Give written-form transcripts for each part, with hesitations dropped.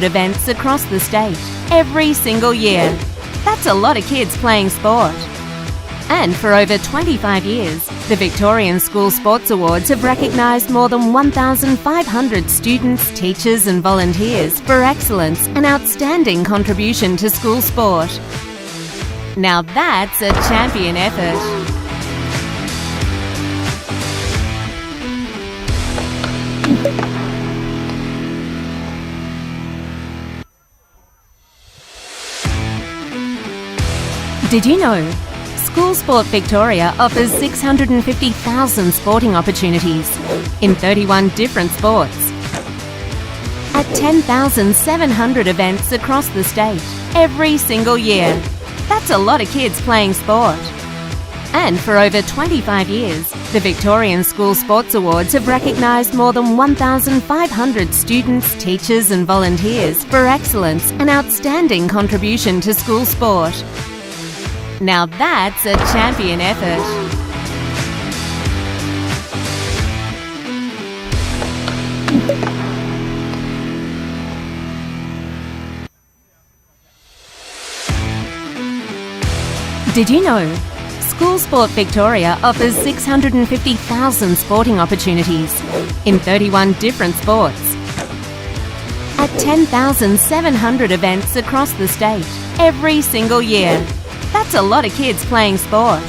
events across the state every single year. That's a lot of kids playing sport. And for over 25 years, the Victorian School Sports Awards have recognised more than 1,500 students, teachers and volunteers for excellence and outstanding contribution to school sport. Now that's a champion effort. Did you know? School Sport Victoria offers 650,000 sporting opportunities in 31 different sports at 10,700 events across the state every single year. That's a lot of kids playing sport. And for over 25 years, the Victorian School Sports Awards have recognised more than 1,500 students, teachers and volunteers for excellence and outstanding contribution to school sport. Now that's a champion effort. Did you know? School Sport Victoria offers 650,000 sporting opportunities in 31 different sports at 10,700 events across the state every single year. That's a lot of kids playing sport.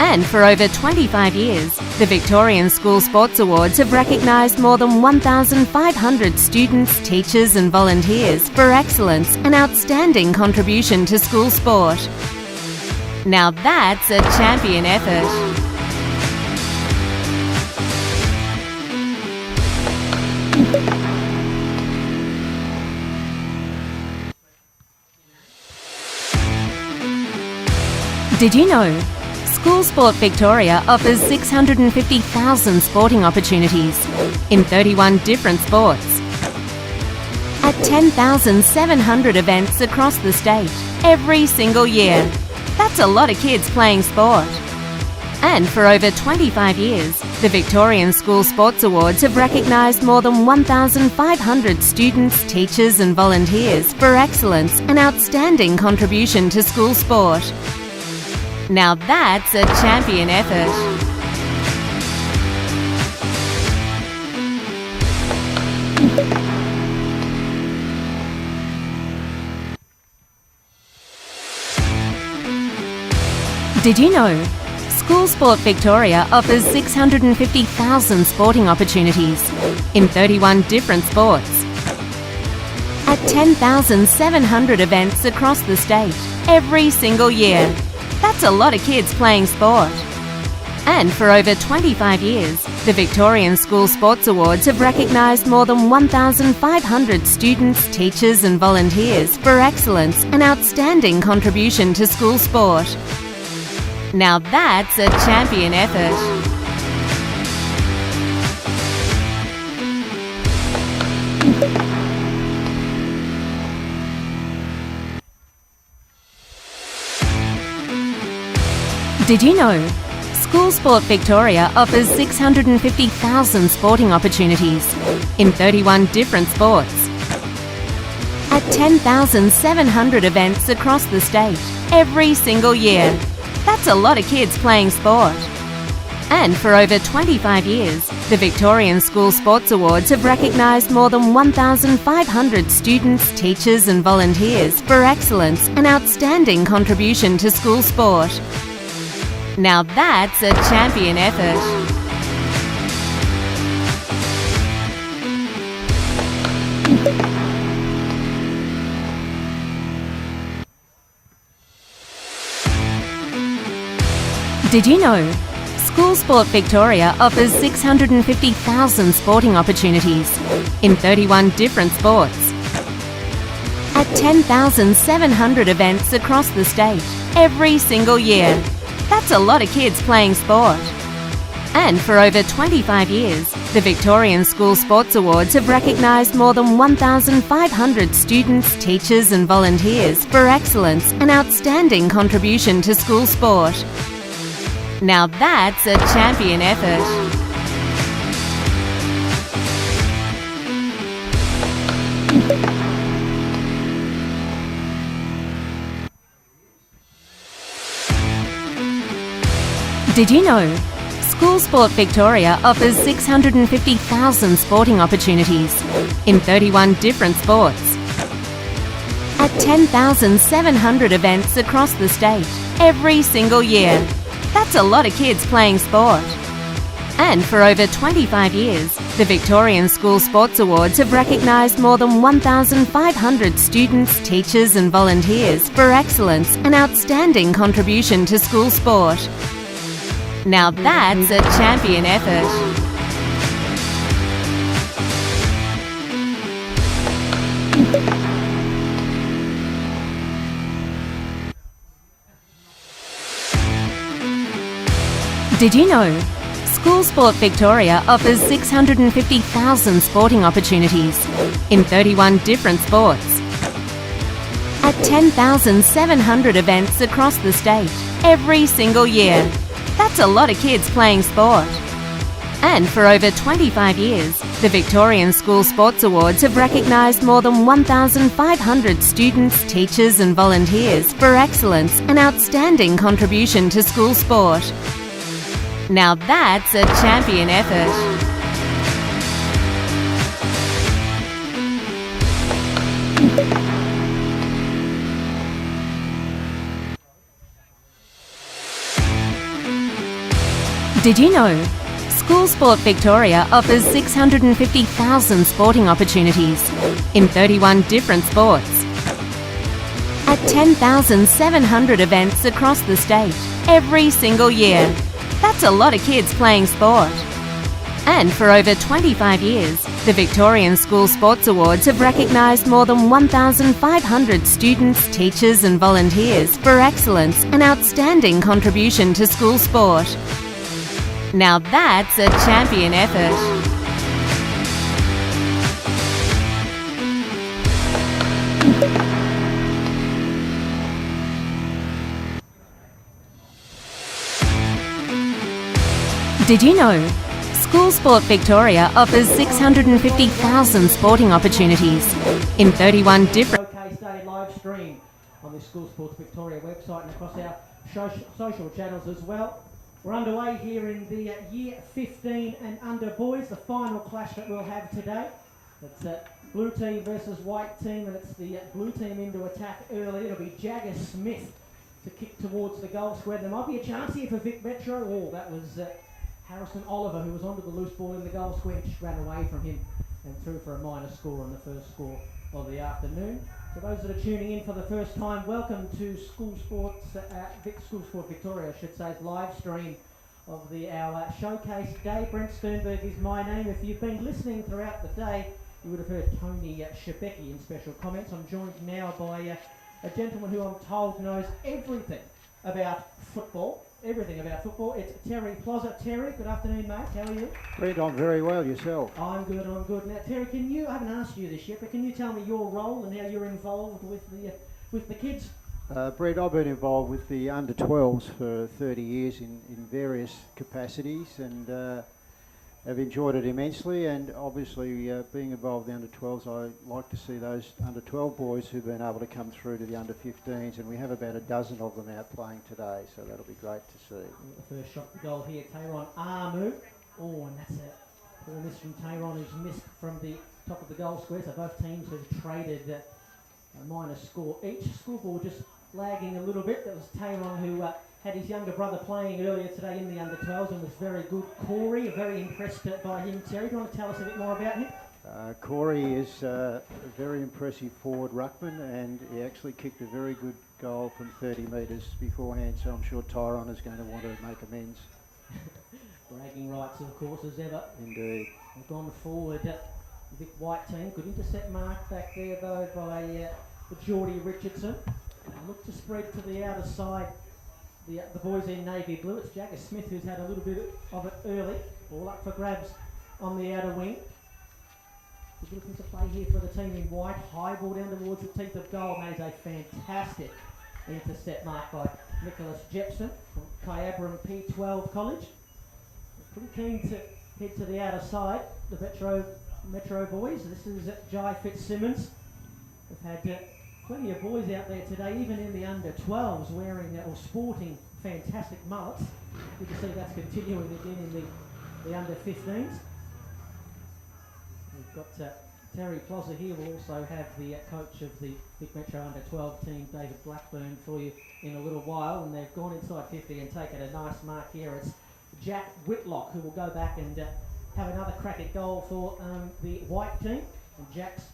And for over 25 years, the Victorian School Sports Awards have recognised more than 1,500 students, teachers and volunteers for excellence and outstanding contribution to school sport. Now that's a champion effort. Did you know? School Sport Victoria offers 650,000 sporting opportunities in 31 different sports at 10,700 events across the state every single year. That's a lot of kids playing sport. And for over 25 years, the Victorian School Sports Awards have recognised more than 1,500 students, teachers and volunteers for excellence and outstanding contribution to school sport. Now that's a champion effort. Did you know? School Sport Victoria offers 650,000 sporting opportunities in 31 different sports at 10,700 events across the state every single year. That's a lot of kids playing sport. And for over 25 years, the Victorian School Sports Awards have recognised more than 1,500 students, teachers and volunteers for excellence and outstanding contribution to school sport. Now that's a champion effort. Did you know? School Sport Victoria offers 650,000 sporting opportunities in 31 different sports at 10,700 events across the state every single year. That's a lot of kids playing sport. And for over 25 years, the Victorian School Sports Awards have recognised more than 1,500 students, teachers and volunteers for excellence and outstanding contribution to school sport. Now that's a champion effort. Did you know? School Sport Victoria offers 650,000 sporting opportunities in 31 different sports at 10,700 events across the state every single year. That's a lot of kids playing sport. And for over 25 years, the Victorian School Sports Awards have recognised more than 1,500 students, teachers and volunteers for excellence and outstanding contribution to school sport. Now that's a champion effort. Did you know? School Sport Victoria offers 650,000 sporting opportunities in 31 different sports at 10,700 events across the state every single year. That's a lot of kids playing sport. And for over 25 years, the Victorian School Sports Awards have recognised more than 1,500 students, teachers and volunteers for excellence and outstanding contribution to school sport. Now that's a champion effort. Did you know? School Sport Victoria offers 650,000 sporting opportunities in 31 different sports at 10,700 events across the state every single year. That's a lot of kids playing sport. And for over 25 years, the Victorian School Sports Awards have recognised more than 1,500 students, teachers and volunteers for excellence and outstanding contribution to school sport. Now that's a champion effort. Did you know? School Sport Victoria offers 650,000 sporting opportunities in 31 different sports at 10,700 events across the state every single year. That's a lot of kids playing sport. And for over 25 years, the Victorian School Sports Awards have recognised more than 1,500 students, teachers and volunteers for excellence and outstanding contribution to school sport. Now that's a champion effort. Did you know? School Sport Victoria offers 650,000 sporting opportunities in 31 different Showcase Day live stream on the School Sport Victoria website and across our social channels as well. We're underway here in the Year 15 and under boys, the final clash that we'll have today. It's blue team versus white team, and it's the blue team into attack early. It'll be Jagger Smith to kick towards the goal square. There might be a chance here for Vic Metro. Oh, that was Harrison Oliver, who was onto the loose ball in the goal square, just ran away from him and threw for a minor score on the first score of the afternoon. For those that are tuning in for the first time, welcome to School Sport Victoria, I should say, live stream of our Showcase Day. Brent Sternberg is my name. If you've been listening throughout the day, you would have heard Tony Shebeki in special comments. I'm joined now by a gentleman who I'm told knows everything about football. It's Terry Plozza. Terry, good afternoon, mate. How are you? Brent, I'm very well. Yourself? I'm good. Now, Terry, I haven't asked you this yet, but can you tell me your role and how you're involved with the kids? Brent, I've been involved with the under-12s for 30 years in various capacities, and have enjoyed it immensely. And obviously, being involved in the under-12s, I like to see those under-12 boys who've been able to come through to the under-15s, and we have about a dozen of them out playing today, so that'll be great to see. The first shot goal here, Tayron Amu. Oh, and that's a poor miss from Tayron, who's missed from the top of the goal square. So both teams have traded a minor score each. Scoreboard just lagging a little bit. That was Tayron, who had his younger brother playing earlier today in the under-12s and was very good. Corey, very impressed by him. Terry, do you want to tell us a bit more about him? Corey is a very impressive forward ruckman, and he actually kicked a very good goal from 30 metres beforehand, so I'm sure Tyrone is going to want to make amends. Bragging rights, of course, as ever. Indeed. We've gone forward. Vic White team. Good intercept mark back there, though, by Geordie Richardson. Look to spread to the outer side. The boys in navy blue. It's Jagger Smith who's had a little bit of it early. Ball up for grabs on the outer wing. Good little piece of play here for the team in white. High ball down towards the teeth of goal. That is a fantastic intercept mark by Nicholas Jepson from Kyabram P12 College. Pretty keen to head to the outer side. The Metro boys. This is Jai Fitzsimmons. We've had plenty of boys out there today, even in the under-12s, wearing or sporting fantastic mullets. Good to see that's continuing again in the under-15s. We've got Terry Plosser here. We'll also have the coach of the Vic Metro under-12 team, David Blackburn, for you in a little while. And they've gone inside 50 and taken a nice mark here. It's Jack Whitlock who will go back and have another crack at goal for the white team. And Jack's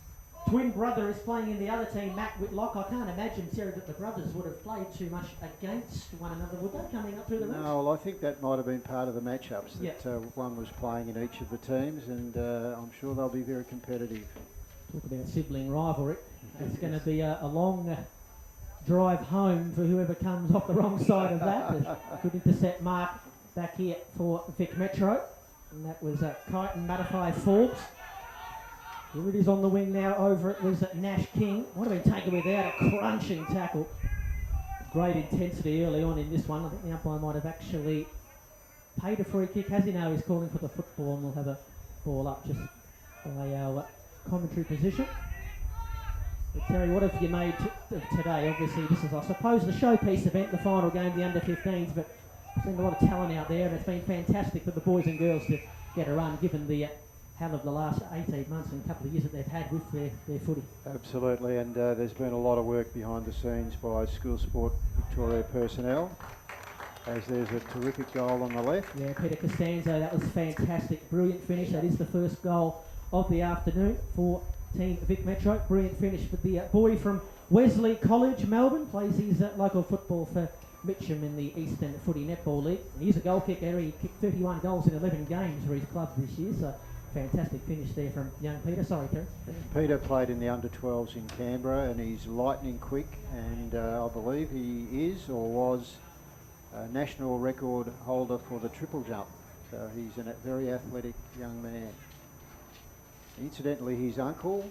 twin brother is playing in the other team, Matt Whitlock. I can't imagine, Sarah, that the brothers would have played too much against one another, would they, coming up through the ranks? No, well, I think that might have been part of the matchups, that one was playing in each of the teams, and I'm sure they'll be very competitive. Talk about sibling rivalry. It's going to be a long drive home for whoever comes off the wrong side of that. Good intercept mark back here for Vic Metro. And that was Kyton Matafai Forbes. Here it is on the wing now. Over it was Nash King. Would have been taken without a crunching tackle. Great intensity early on in this one. I think the umpire might have actually paid a free kick. As you know, he's calling for the football, and we'll have a ball up just by our commentary position. But Terry, what have you made of today? Obviously, this is, I suppose, the showpiece event, the final game, the under-15s, but there's been a lot of talent out there, and it's been fantastic for the boys and girls to get a run, given the hell of the last 18 months and a couple of years that they've had with their footy. Absolutely, and there's been a lot of work behind the scenes by School Sport Victoria personnel, as there's a terrific goal on the left. Yeah, Peter Costanzo, that was fantastic. Brilliant finish. That is the first goal of the afternoon for Team Vic Metro. Brilliant finish for the boy from Wesley College, Melbourne. Plays his local football for Mitcham in the Eastern Footy Netball League. And he's a goal kicker. He kicked 31 goals in 11 games for his club this year. So fantastic finish there from young Peter. Sorry, Terry. Peter played in the under-12s in Canberra, and he's lightning quick, and I believe he is or was a national record holder for the triple jump. So he's a very athletic young man. Incidentally, his uncle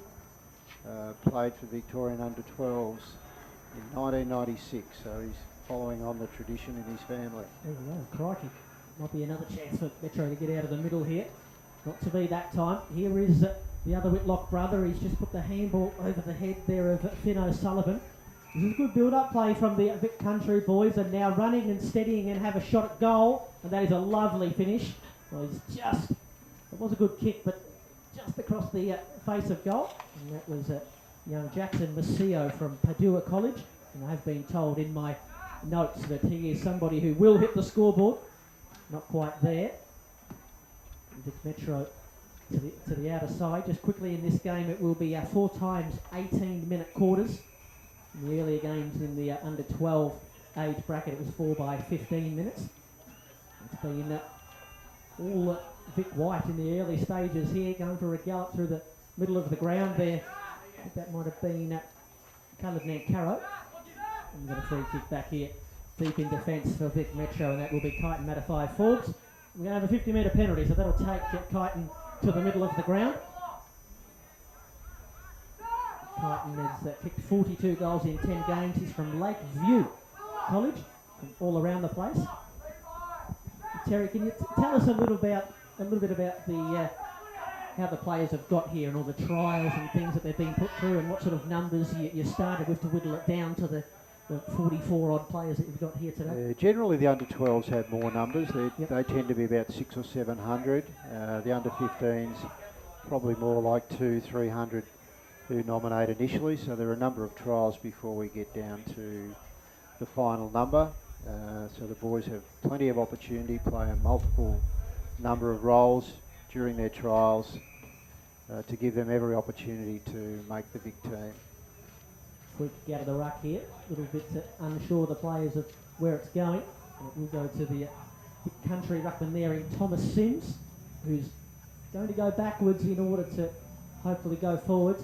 played for Victorian under-12s in 1996, so he's following on the tradition in his family. There we go, crikey. Might be another chance for Metro to get out of the middle here. Not to be that time. Here is the other Whitlock brother. He's just put the handball over the head there of Finn O'Sullivan. This is a good build-up play from the Vic Country boys, and now running and steadying and have a shot at goal. And that is a lovely finish. Well, it was a good kick, but just across the face of goal. And that was young Jackson Macio from Padua College. And I have been told in my notes that he is somebody who will hit the scoreboard. Not quite there. Vic Metro to the outer side. Just quickly in this game, it will be 4 times 18-minute quarters. In the earlier games in the under-12 age bracket, it was 4 by 15 minutes. It's been all Vic White in the early stages here, going for a gallop through the middle of the ground there. I think that might have been Caleb Nancaro. And we've got a free kick back here, deep in defence for Vic Metro, and that will be Kyton Matafai Forbes. We're going to have a 50-metre penalty, so that'll take Kyton to the middle of the ground. Kyton has kicked 42 goals in 10 games. He's from Lakeview College, from all around the place. Terry, can you tell us a little bit about the how the players have got here and all the trials and things that they've been put through, and what sort of numbers you started with to whittle it down to the 44 odd players that you've got here today? Generally, the under-12s have more numbers. They tend to be about 600 or 700. The under-15s probably more like 200-300 who nominate initially. So there are a number of trials before we get down to the final number. So the boys have plenty of opportunity, play a multiple number of roles during their trials to give them every opportunity to make the Vic team. Quick out of the ruck here, a little bit unsure the players of where it's going. And it will go to the country ruckman there in Thomas Sims, who's going to go backwards in order to hopefully go forwards.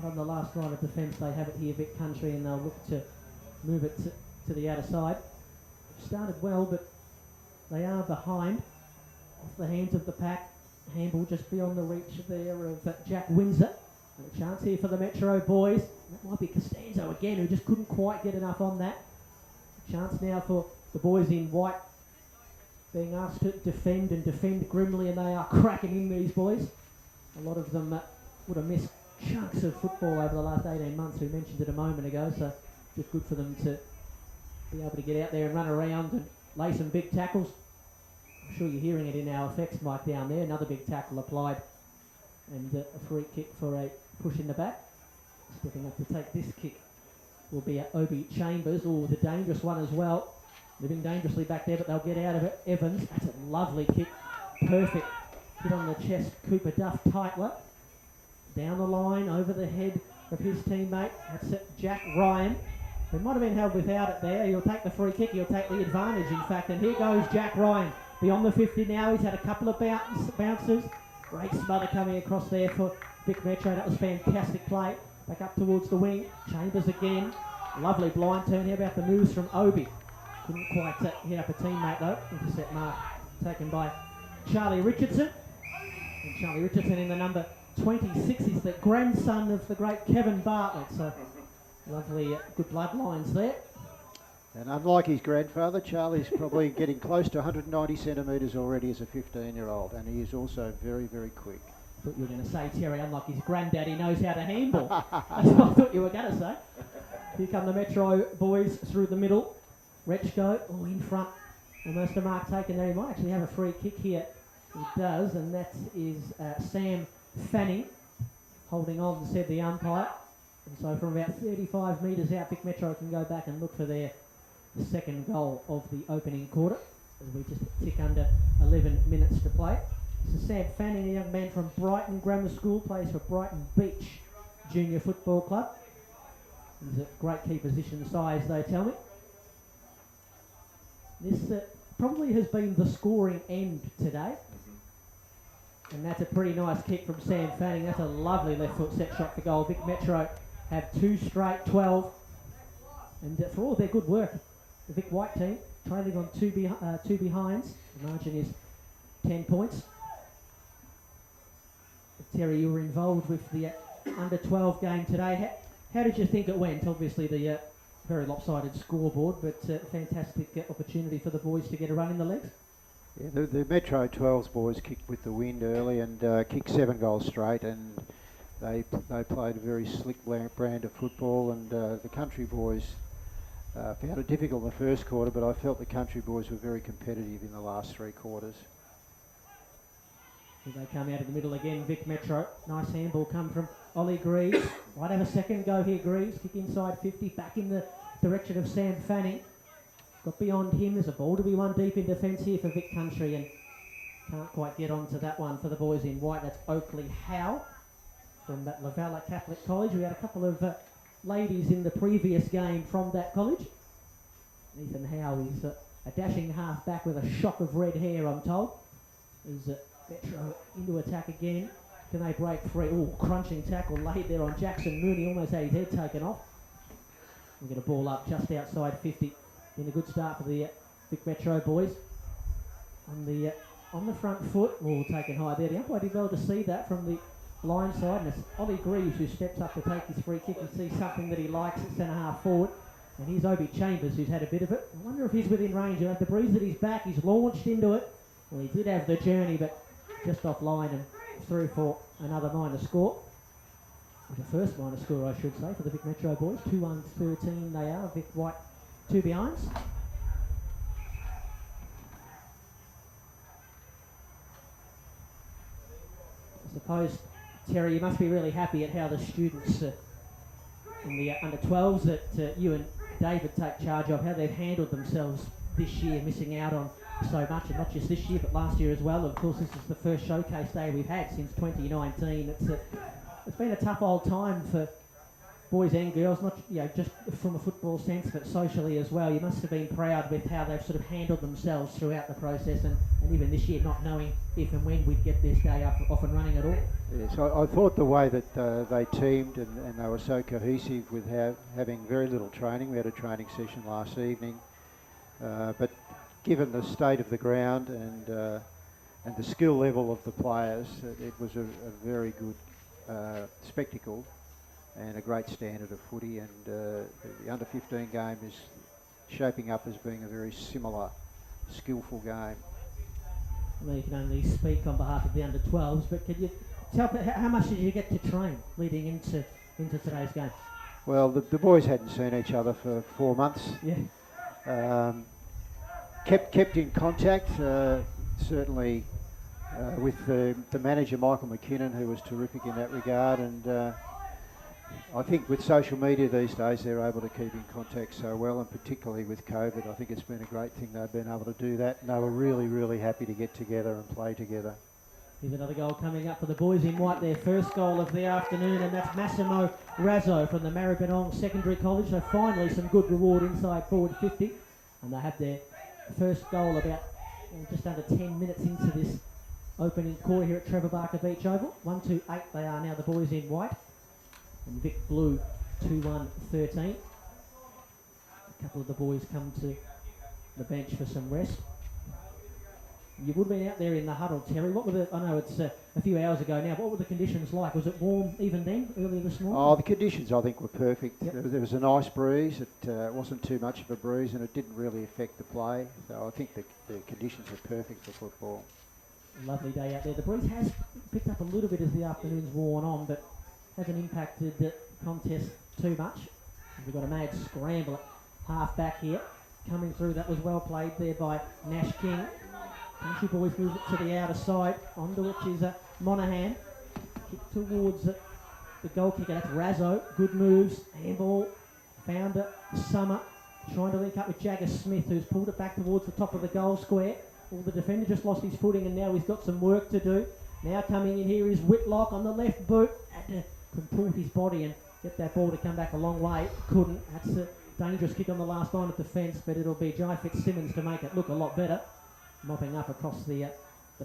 On the last line of defence, they have it here, Vic Country, and they'll look to move it to the outer side. Started well, but they are behind. Off the hands of the pack. Handball just beyond the reach there of Jack Windsor. And a chance here for the Metro boys. That might be Costanzo again, who just couldn't quite get enough on that. A chance now for the boys in white, being asked to defend and defend grimly, and they are cracking in, these boys. A lot of them would have missed chunks of football over the last 18 months. We mentioned it a moment ago, so just good for them to be able to get out there and run around and lay some big tackles. I'm sure you're hearing it in our effects mic down there. Another big tackle applied, and a free kick for a push in the back. Stepping up to take this kick will be Obi Chambers. Oh, the dangerous one as well. Living dangerously back there, but they'll get out of it. Evans, that's a lovely kick. Perfect. Hit on the chest, Cooper Duff Tightler. Down the line, over the head of his teammate. That's it, Jack Ryan. He might have been held without it there. He'll take the free kick. He'll take the advantage, in fact. And here goes Jack Ryan. Beyond the 50 now. He's had a couple of bounces. Great smother coming across there for Vic Metro. That was fantastic play. Back up towards the wing. Chambers again. Lovely blind turn. How about the moves from Obi? Couldn't quite hit up a teammate though. Intercept mark taken by Charlie Richardson. And Charlie Richardson in the number 26 is the grandson of the great Kevin Bartlett. So lovely good bloodlines there. And unlike his grandfather, Charlie's probably getting close to 190 centimetres already as a 15-year-old, and he is also very, very quick. Thought you were going to say, Terry, unlike his granddad, he knows how to handball. That's what I thought you were going to say. Here come the Metro boys through the middle. Rechko, in front. Almost a mark taken there. He might actually have a free kick here. He does, and that is Sam Fanning holding on, said the umpire. And so from about 35 metres out, Vic Metro can go back and look for their second goal of the opening quarter. As we just tick under 11 minutes to play. This is Sam Fanning, a young man from Brighton Grammar School, plays for Brighton Beach Junior Football Club. He's a great key position size, they tell me. This probably has been the scoring end today. And that's a pretty nice kick from Sam Fanning. That's a lovely left foot set shot for goal. Vic Metro have 2 straight 12. And for all their good work, the Vic White team trailing on two behinds. The margin is 10 points. Terry, you were involved with the under 12 game today. How did you think it went? Obviously the very lopsided scoreboard, but fantastic opportunity for the boys to get a run in the legs. Yeah, the Metro 12s boys kicked with the wind early and kicked 7 goals straight, and they played a very slick brand of football, and the country boys found it difficult in the first quarter, but I felt the country boys were very competitive in the last 3 quarters. Here they come out of the middle again, Vic Metro. Nice handball come from Ollie Greaves. Might have a second go here, Greaves. Kick inside 50, back in the direction of Sam Fanning. Got beyond him. There's a ball to be won deep in defence here for Vic Country, and can't quite get onto that one for the boys in white. That's Oakley Howe from that Lavalla Catholic College. We had a couple of ladies in the previous game from that college. Ethan Howe is a dashing half back with a shock of red hair, I'm told. He's Metro into attack again. Can they break free? Oh, crunching tackle laid there on Jackson Mooney. Almost had his head taken off. We'll get a ball up just outside 50. Been a good start for the Vic Metro boys. On the front foot. Oh, taken high there. The umpire did well to see that from the blind side. And it's Ollie Greaves who steps up to take his free kick and sees something that he likes at centre half forward. And here's Obi Chambers who's had a bit of it. I wonder if he's within range. He'll have the breeze at his back. He's launched into it. Well, he did have the journey, but just offline and through for another minor score. The first minor score, I should say, for the Vic Metro boys. 2-1-13 they are. Vic White 2 behinds. I suppose, Terry, you must be really happy at how the students in the under 12s that you and David take charge of, how they've handled themselves this year, missing out on so much, and not just this year but last year as well. Of course, this is the first showcase day we've had since 2019. It's been a tough old time for boys and girls, not just from a football sense but socially as well. You must have been proud with how they've sort of handled themselves throughout the process, and even this year not knowing if and when we'd get this day off and running at all. Yes, I thought the way that they teamed and they were so cohesive with having very little training. We had a training session last evening, but given the state of the ground and the skill level of the players, it was a very good spectacle and a great standard of footy, and the under 15 game is shaping up as being a very similar, skillful game. Well, you can only speak on behalf of the under 12s, but could you tell how much did you get to train leading into today's game? Well, the boys hadn't seen each other for 4 months. Yeah. Kept in contact, certainly with the manager Michael McKinnon, who was terrific in that regard, and I think with social media these days they're able to keep in contact so well, and particularly with COVID, I think it's been a great thing they've been able to do that, and they were really, really happy to get together and play together. Here's another goal coming up for the boys in white, their first goal of the afternoon, and that's Massimo Razzo from the Maribyrnong Secondary College. So finally some good reward inside forward 50, and they have their first goal about just under 10 minutes into this opening quarter here at Trevor Barker Beach Oval. 1-2-8 they are now, the boys in white, and Vic Blue 2-1-13. A couple of the boys come to the bench for some rest. You would have been out there in the huddle, Terry. What were the? I know it's a few hours ago now. But what were the conditions like? Was it warm even then, earlier this morning? Oh, the conditions I think were perfect. Yep. There was a nice breeze. It wasn't too much of a breeze, and it didn't really affect the play. So I think the conditions are perfect for football. A lovely day out there. The breeze has picked up a little bit as the afternoon's worn on, but hasn't impacted the contest too much. We've got a mad scramble at half back here. Coming through, that was well played there by Nash King. Country boys move it to the outer side, onto which is Monaghan. Kick towards the goal kicker, that's Razzo. Good moves, handball, found Summer. Trying to link up with Jagger Smith, who's pulled it back towards the top of the goal square. Well, the defender just lost his footing and now he's got some work to do. Now coming in here is Whitlock on the left boot. Had to contort his body and get that ball to come back a long way. Couldn't. That's a dangerous kick on the last line of defence, but it'll be Jai Fitzsimmons to make it look a lot better. Mopping up across the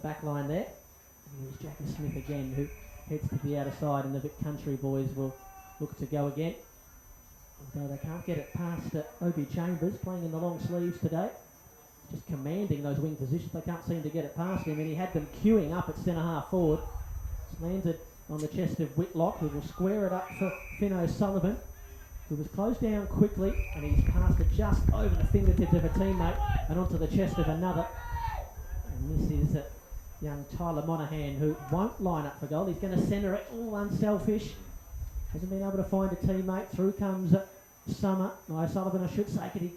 back line there. And here's Jagger Smith again, who heads to the outer side, and the Vic Country boys will look to go again. Although they can't get it past Obi Chambers, playing in the long sleeves today. Just commanding those wing positions. They can't seem to get it past him, and he had them queuing up at centre-half forward. It's landed on the chest of Whitlock, who will square it up for Finn O'Sullivan, who was closed down quickly, and he's passed it just over the fingertips of a teammate and onto the chest of another. And this is young Tyler Monaghan, who won't line up for goal. He's going to centre it, all unselfish. Hasn't been able to find a teammate. Through comes Summer. O'Sullivan, I should say, could he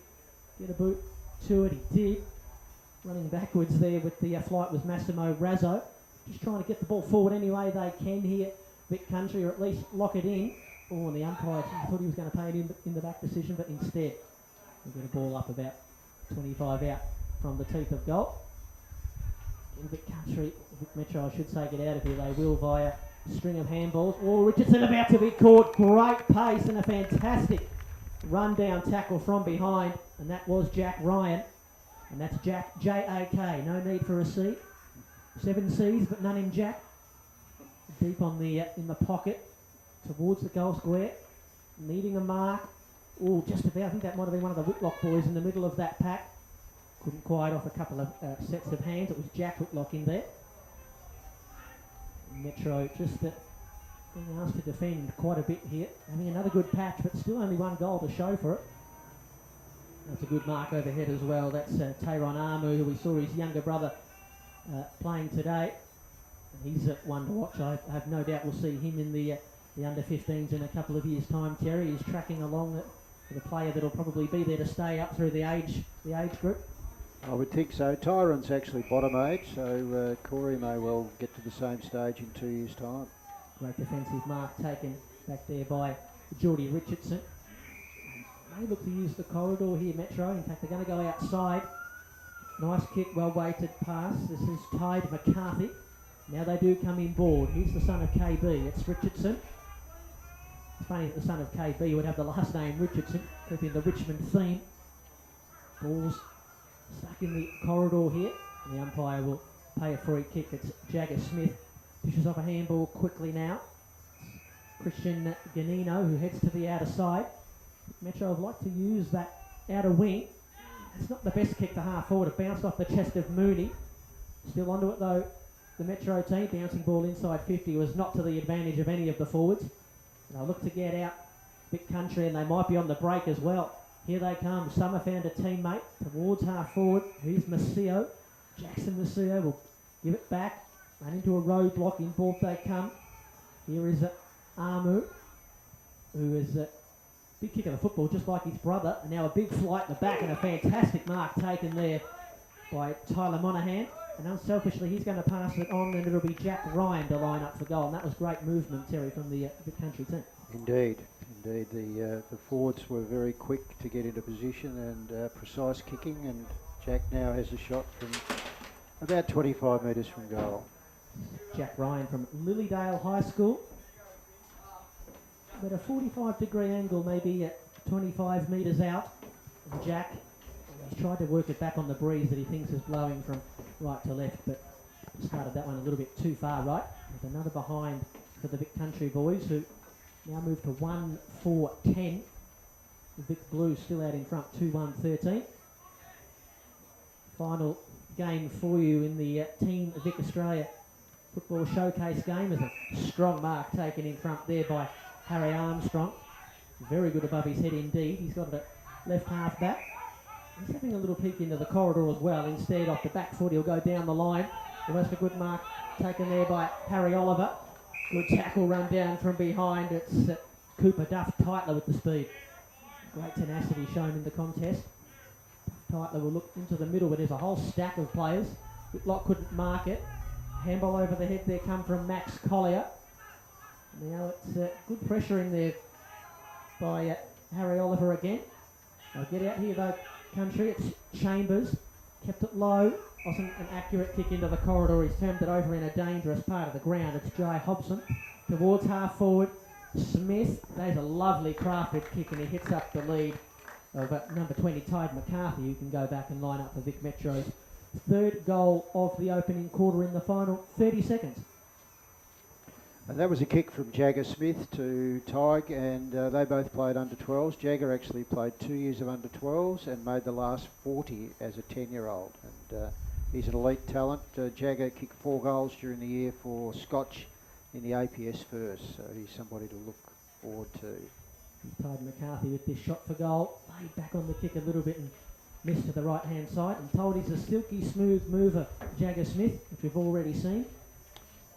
get a boot to it? He did. Running backwards there with the flight was Massimo Razzo. Just trying to get the ball forward any way they can here, Vic Country, or at least lock it in. Oh, and the umpire thought he was going to pay it in the back decision, but instead we get a ball up about 25 out from the teeth of goal. In Vic Country, Vic Metro, I should say, get out of here. They will via a string of handballs. Oh, Richardson about to be caught. Great pace and a fantastic run-down tackle from behind, and that was Jack Ryan. And that's Jack, J-A-K, no need for a C. 7 C's, but none in Jack. Deep on the in the pocket, towards the goal square, needing a mark. Oh, just about, I think that might have been one of the Whitlock boys in the middle of that pack. Couldn't quite off a couple of sets of hands. It was Jack Whitlock in there. Metro just being asked to defend quite a bit here. Having another good patch, but still only one goal to show for it. That's a good mark overhead as well. That's Tayron Armu, who we saw his younger brother playing today. And he's one to watch. I have no doubt we'll see him in the under-15s in a couple of years' time. Terry is tracking along with a player that'll probably be there to stay up through the age group. I would think so. Tyron's actually bottom age, so Corey may well get to the same stage in 2 years' time. Great defensive mark taken back there by Geordie Richardson. They look to use the corridor here, Metro. In fact, they're going to go outside. Nice kick, well-weighted pass. This is Tide McCarthy. Now they do come in board. Here's the son of KB. It's Richardson. It's funny that the son of KB would have the last name Richardson, keeping the Richmond theme. Ball's stuck in the corridor here. And the umpire will pay a free kick. It's Jagger Smith. Pushes off a handball quickly now. Christian Ganino, who heads to the outer side. Metro would like to use that outer wing. It's not the best kick to half forward. It bounced off the chest of Mooney. Still onto it though, the Metro team. Bouncing ball inside 50 was not to the advantage of any of the forwards. And they'll look to get out Vic Country, and they might be on the break as well. Here they come. Summer found a teammate towards half forward. Here's Macio. Jackson Macio will give it back. Run into a roadblock. In board they come. Here is Armu, who is big kick of the football, just like his brother. And now a big flight in the back and a fantastic mark taken there by Tyler Monaghan. And unselfishly, he's going to pass it on, and it'll be Jack Ryan to line up for goal. And that was great movement, Terry, from the country team. Indeed. The forwards were very quick to get into position and precise kicking, and Jack now has a shot from about 25 metres from goal. Jack Ryan from Lilydale High School. At a 45-degree angle, maybe at 25 metres out. And Jack, he's tried to work it back on the breeze that he thinks is blowing from right to left, but started that one a little bit too far right. With another behind for the Vic Country boys, who now move to 1-4-10. The Vic Blues still out in front, 2-1-13. Final game for you in the Team Vic Australia Football Showcase game is a strong mark taken in front there by Harry Armstrong. Very good above his head indeed. He's got it at left half back. He's having a little peek into the corridor as well. Instead, off the back foot, he'll go down the line. Almost a good mark taken there by Harry Oliver. Good tackle run down from behind. It's Cooper Duff Tightler with the speed. Great tenacity shown in the contest. Tightler will look into the middle, but there's a whole stack of players. Whitlock couldn't mark it. Handball over the head there come from Max Collier. Now it's good pressure in there by Harry Oliver again. They'll get out here though, Country. It's Chambers. Kept it low. Wasn't an accurate kick into the corridor. He's turned it over in a dangerous part of the ground. It's Jai Hobson towards half forward. Smith. There's a lovely crafted kick, and he hits up the lead of number 20, Tide McCarthy, who can go back and line up for Vic Metro's third goal of the opening quarter in the final 30 seconds. And that was a kick from Jagger Smith to Tig, and they both played under 12s. Jagger actually played 2 years of under 12s and made the last 40 as a 10-year-old. And he's an elite talent. Jagger kicked 4 goals during the year for Scotch in the APS first, so he's somebody to look forward to. Tide McCarthy with this shot for goal. Laid back on the kick a little bit and missed to the right-hand side. And told he's a silky smooth mover, Jagger Smith, which we've already seen.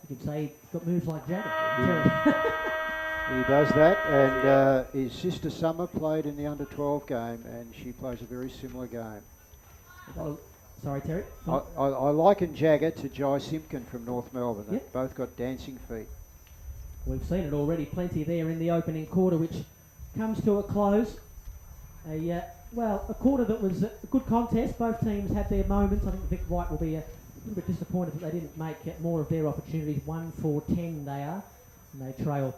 You could say he's got moves like Jagger. He does that, and his sister Summer played in the under-12 game, and she plays a very similar game. Oh, sorry, Terry. I liken Jagger to Jai Simpkin from North Melbourne. Yep. They've both got dancing feet. We've seen it already, plenty there in the opening quarter, which comes to a close. A quarter that was a good contest. Both teams had their moments. I think Vic White will be a little bit disappointed that they didn't make more of their opportunities. 1-4-10 they are, and they trail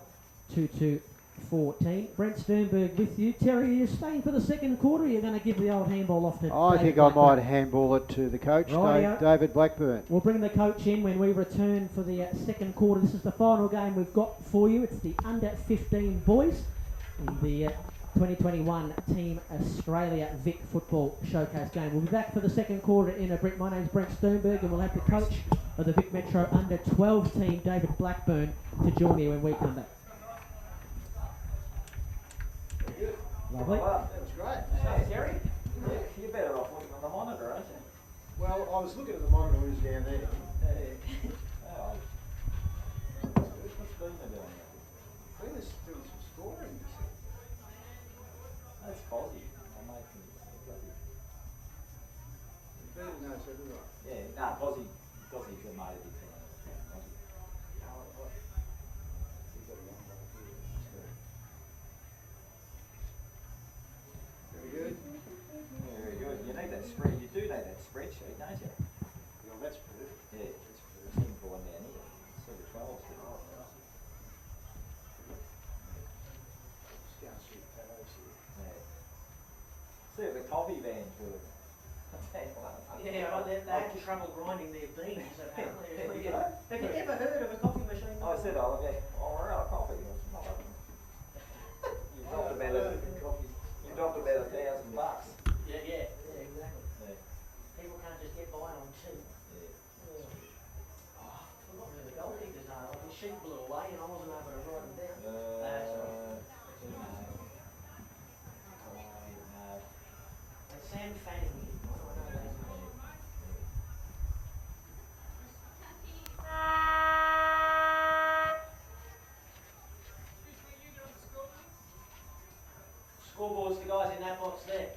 2-14. Brent Sternberg with you. Terry, you're staying for the second quarter, or you're going to give the old handball off to I think I might handball it to the coach, David Blackburn. We'll bring the coach in when we return for the second quarter. This is the final game we've got for you. It's the under-15 boys in the 2021 Team Australia Vic Football Showcase game. We'll be back for the second quarter in a bit. My name's Brent Sternberg, and we'll have the coach of the Vic Metro under-12 team, David Blackburn, to join me when we come back. Lovely. Wow, that was great. Hey, Terry, you're better off looking on the monitor, aren't you? Well, I was looking at the monitor who's down there. Oh. What's Boomer doing? Boomer's doing some scoring, you see. That's Fozzie. I'm making Boomer knows everyone. yeah, Fozzie's a mate of his. Very good. Very good. You need that spread. You do need that spreadsheet, don't you? Well, that's perfect. Yeah, it's simple one down here. See the 12s. Yeah. See if the coffee van's working. Yeah, they had trouble grinding their beans, apparently. Have you ever heard of a coffee machine? I said, we're out of coffee. You dropped about $1,000. Yeah, exactly. Yeah. People can't just get by on cheap. Yeah. Oh, I forgot who the gold diggers are. The sheep blew away and I wasn't able to write them down. Sam Fanning. Scoreboards for guys in that box there.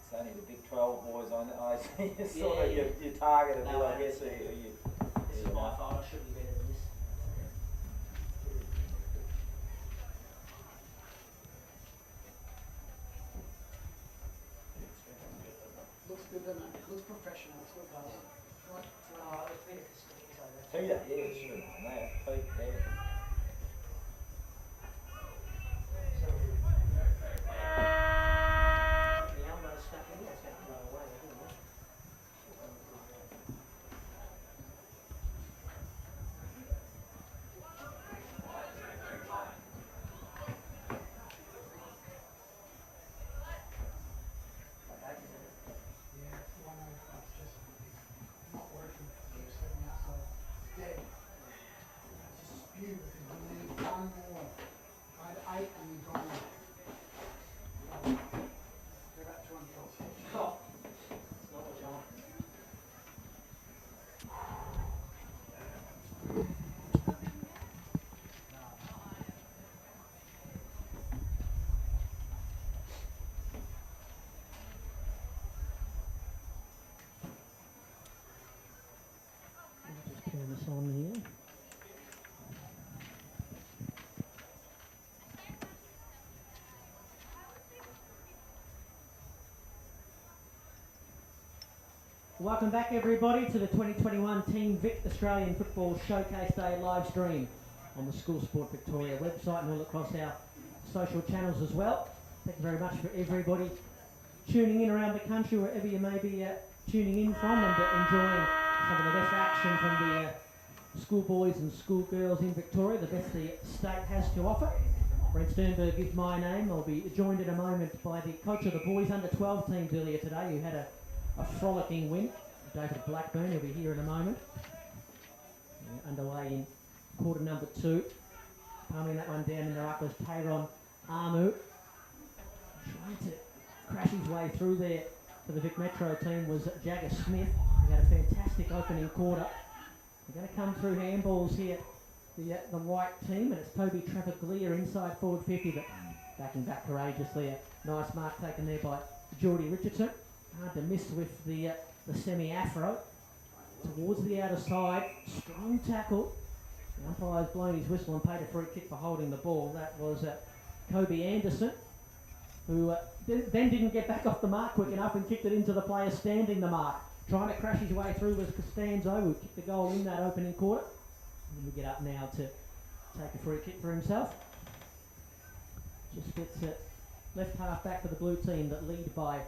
It's only the Big 12 boys I see sort of your target a bit, I guess. This is my fault, I should be better than this. Looks good, doesn't it? Looks professional. It's good, guys. Right. Oh, it's better for stickers over there. Peter, yeah, sure. No, Pete, there. The elbow stuck in, that's going to go away, isn't it? Yeah, it's one of that's just not working. It's setting up, so it's dead. It's just spew because we need one more. I had 8 and we've gone. They're about 200 goals. Oh, it's not what you want. I'll just turn this on here. Welcome back everybody to the 2021 Team Vic Australian Football Showcase Day live stream on the School Sport Victoria website and all across our social channels as well. Thank you very much for everybody tuning in around the country wherever you may be tuning in from and enjoying some of the best action from the schoolboys and schoolgirls in Victoria, the best the state has to offer. Brent Sternberg is my name. I'll be joined in a moment by the coach of the boys under 12 teams earlier today who had a frolicking win, David Blackburn. He'll be here in a moment. Underway in quarter number 2. Palming that one down in the ruck was Tayron Amu. Trying to crash his way through there for the Vic Metro team was Jagger Smith. He had a fantastic opening quarter. They're going to come through handballs here, the white team, and it's Toby Travaglia inside forward 50, but backing back courageously. A nice mark taken there by Geordie Richardson. Hard to miss with the semi-afro. Towards the outer side, strong tackle. The umpire's blown his whistle and paid a free kick for holding the ball. That was Kobe Anderson, who then didn't get back off the mark quick enough and kicked it into the player standing the mark. Trying to crash his way through was Costanzo, who kicked the goal in that opening quarter. And we get up now to take a free kick for himself. Just gets left half back for the blue team that lead by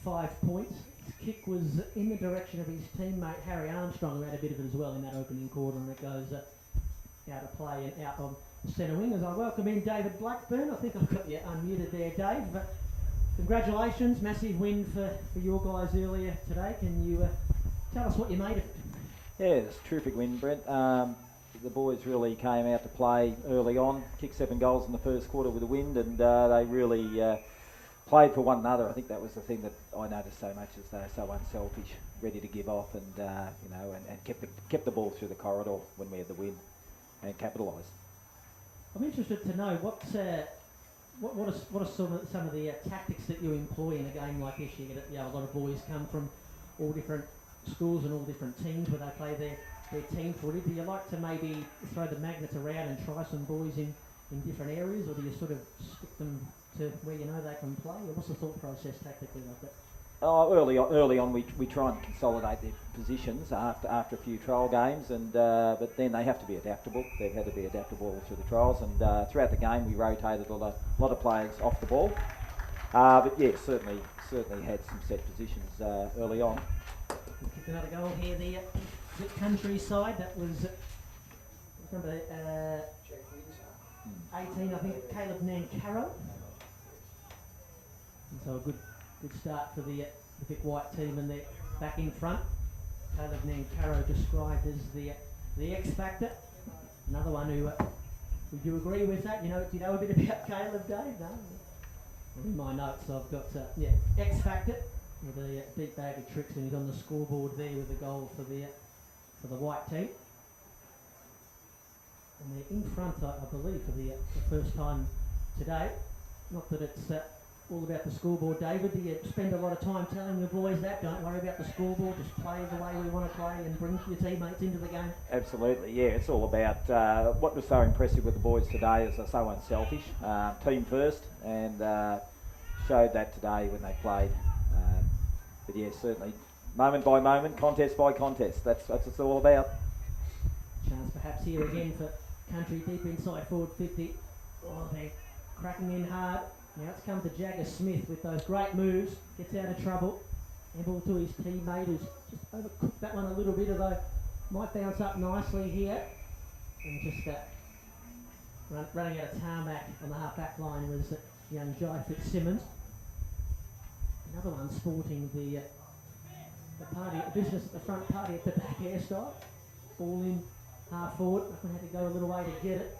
5 points. His kick was in the direction of his teammate Harry Armstrong, who had a bit of it as well in that opening quarter, and it goes out of play and out on the centre wing. As I welcome in David Blackburn. I think I've got you unmuted there, Dave. But congratulations, massive win for your guys earlier today. Can you tell us what you made of it? Yeah, it's a terrific win, Brent. The boys really came out to play early on, kicked 7 goals in the first quarter with a wind, and they really played for one another. I think that was the thing that I noticed so much, is they're so unselfish, ready to give off, and and kept the ball through the corridor when we had the win, and capitalised. I'm interested to know what are some of the tactics that you employ in a game like this. You get a lot of boys come from all different schools and all different teams where they play their team footy. Do you like to maybe throw the magnets around and try some boys in different areas, or do you sort of stick them to where you know they can play? Or what's the thought process tactically like that? Early on, we try and consolidate their positions after a few trial games, and but then they have to be adaptable. They've had to be adaptable through the trials, and throughout the game we rotated a lot of players off the ball. But yeah, certainly had some set positions early on. We'll kick another goal here. The Countryside, that was number 18, I think, Caleb Nancaro. And so a good Good start for the Vic White team, and they're back in front. Caleb Nancaro described as the X factor. Another one who, would you agree with that? Do you know a bit about Caleb, Dave? No? In my notes I've got, X factor with a deep bag of tricks, and he's on the scoreboard there with the goal for the White team. And they're in front, I believe, for the first time today. Not that it's all about the scoreboard, David. Do you spend a lot of time telling the boys that? Don't worry about the scoreboard, just play the way we want to play and bring your teammates into the game? Absolutely, yeah. It's all about what was so impressive with the boys today is they're so unselfish. Team first, and showed that today when they played. But yeah, certainly, moment by moment, contest by contest. That's what it's all about. Chance perhaps here again for Country deep inside forward 50. Oh, they're cracking in hard. Now it's come to Jagger Smith with those great moves. Gets out of trouble. Ball to his teammate who's just overcooked that one a little bit, although might bounce up nicely here. And just running out of tarmac on the half-back line was young Jai Fitzsimmons. Another one sporting the party, business at the front, party at the back hairstyle. Ball in half forward. I had to go a little way to get it.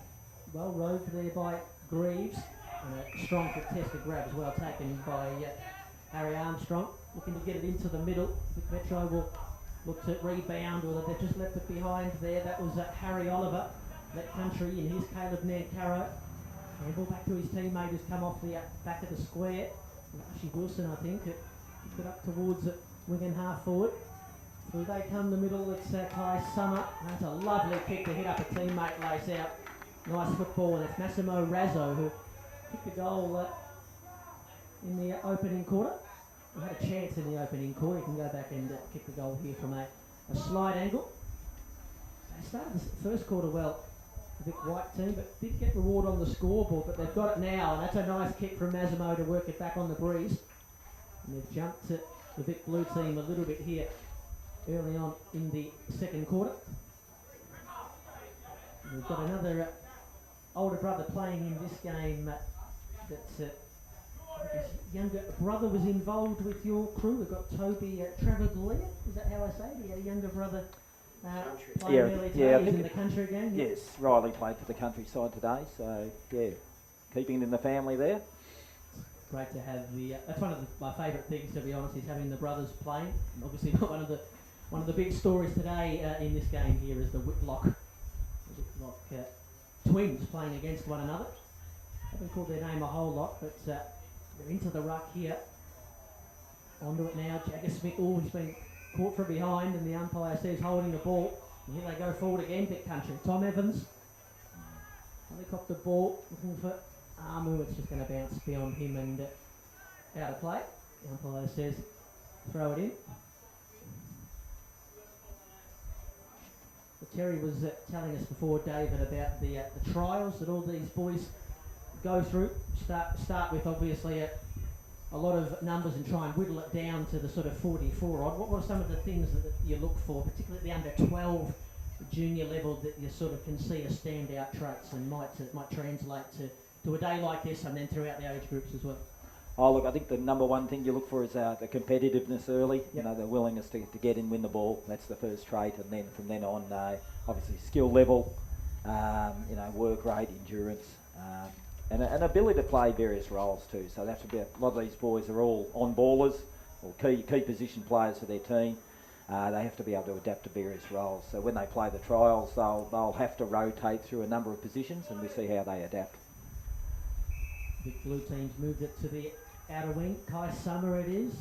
Well roved there by Greaves. And a strong contested grab as well, taken by Harry Armstrong. Looking to get it into the middle. The Metro will look to rebound, or they've just left it behind there. That was Harry Oliver. Let Country in his Caleb Nancaro. And ball back to his teammate who's come off the back of the square. Ashley Wilson, I think, picked it up towards wing and half forward. Through they come the middle, it's Kai Summer. That's a lovely kick to hit up a teammate, lace out. Nice football, and it's Massimo Razzo who kicked a goal in the opening quarter. We had a chance in the opening quarter. You can go back and kick the goal here from a slide angle. They started the first quarter well, the Vic White team, but did get reward on the scoreboard, but they've got it now, and that's a nice kick from Massimo to work it back on the breeze. And they've jumped to the Vic Blue team a little bit here early on in the second quarter. And we've got another older brother playing in this game that his younger brother was involved with your crew. We've got Toby Trevor Glea, is that how I say it? He had a younger brother playing early today. He's in the country game. Yes, Riley played for the countryside today, so yeah, keeping it in the family there. Great to have that's one of my favourite things, to be honest, is having the brothers playing. And obviously not one of the big stories today in this game here is the Whitlock twins playing against one another. Haven't called their name a whole lot, but they're into the ruck here. Onto it now, Jagger Smith, he's been caught from behind, and the umpire says holding the ball. And here they go forward again, Vic Country. Tom Evans, helicopter ball, looking for Amu. It's just going to bounce beyond him and out of play. The umpire says throw it in. But Terry was telling us before, David, about the trials that all these boys go through. Start with obviously a lot of numbers and try and whittle it down to the sort of 44 odd. What are some of the things that you look for, particularly at the under 12 junior level, that you sort of can see as standout traits and might translate to a day like this and then throughout the age groups as well? Oh look, I think the number one thing you look for is the competitiveness early. Yep. You know, the willingness to get in, win the ball. That's the first trait, and then from then on, obviously skill level, work rate, endurance, and an ability to play various roles too. So that's a lot of these boys are all on ballers or key position players for their team. They have to be able to adapt to various roles. So when they play the trials, they'll have to rotate through a number of positions, and we see how they adapt. The blue team's moved it to the outer wing. Kai Summer it is.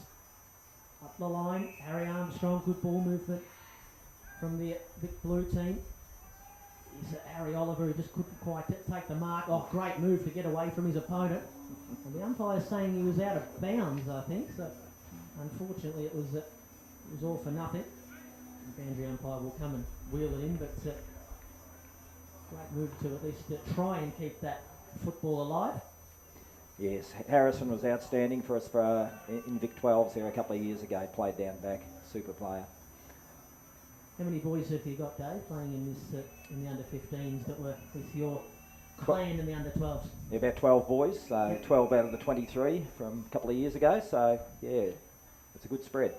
Up the line, Harry Armstrong, good ball movement from the Vic Blue team. Is Harry Oliver, who just couldn't quite take the mark. Oh, great move to get away from his opponent. And the umpire's saying he was out of bounds, I think. So unfortunately it was all for nothing. The boundary umpire will come and wheel it in, but great move to at least try and keep that football alive. Yes, Harrison was outstanding for us in Vic 12s there a couple of years ago. Played down back, super player. How many boys have you got, Dave, playing in this in the under 15s that were with your clan in the under-12s? Yeah, about 12 boys, so 12 out of the 23 from a couple of years ago. So yeah, it's a good spread.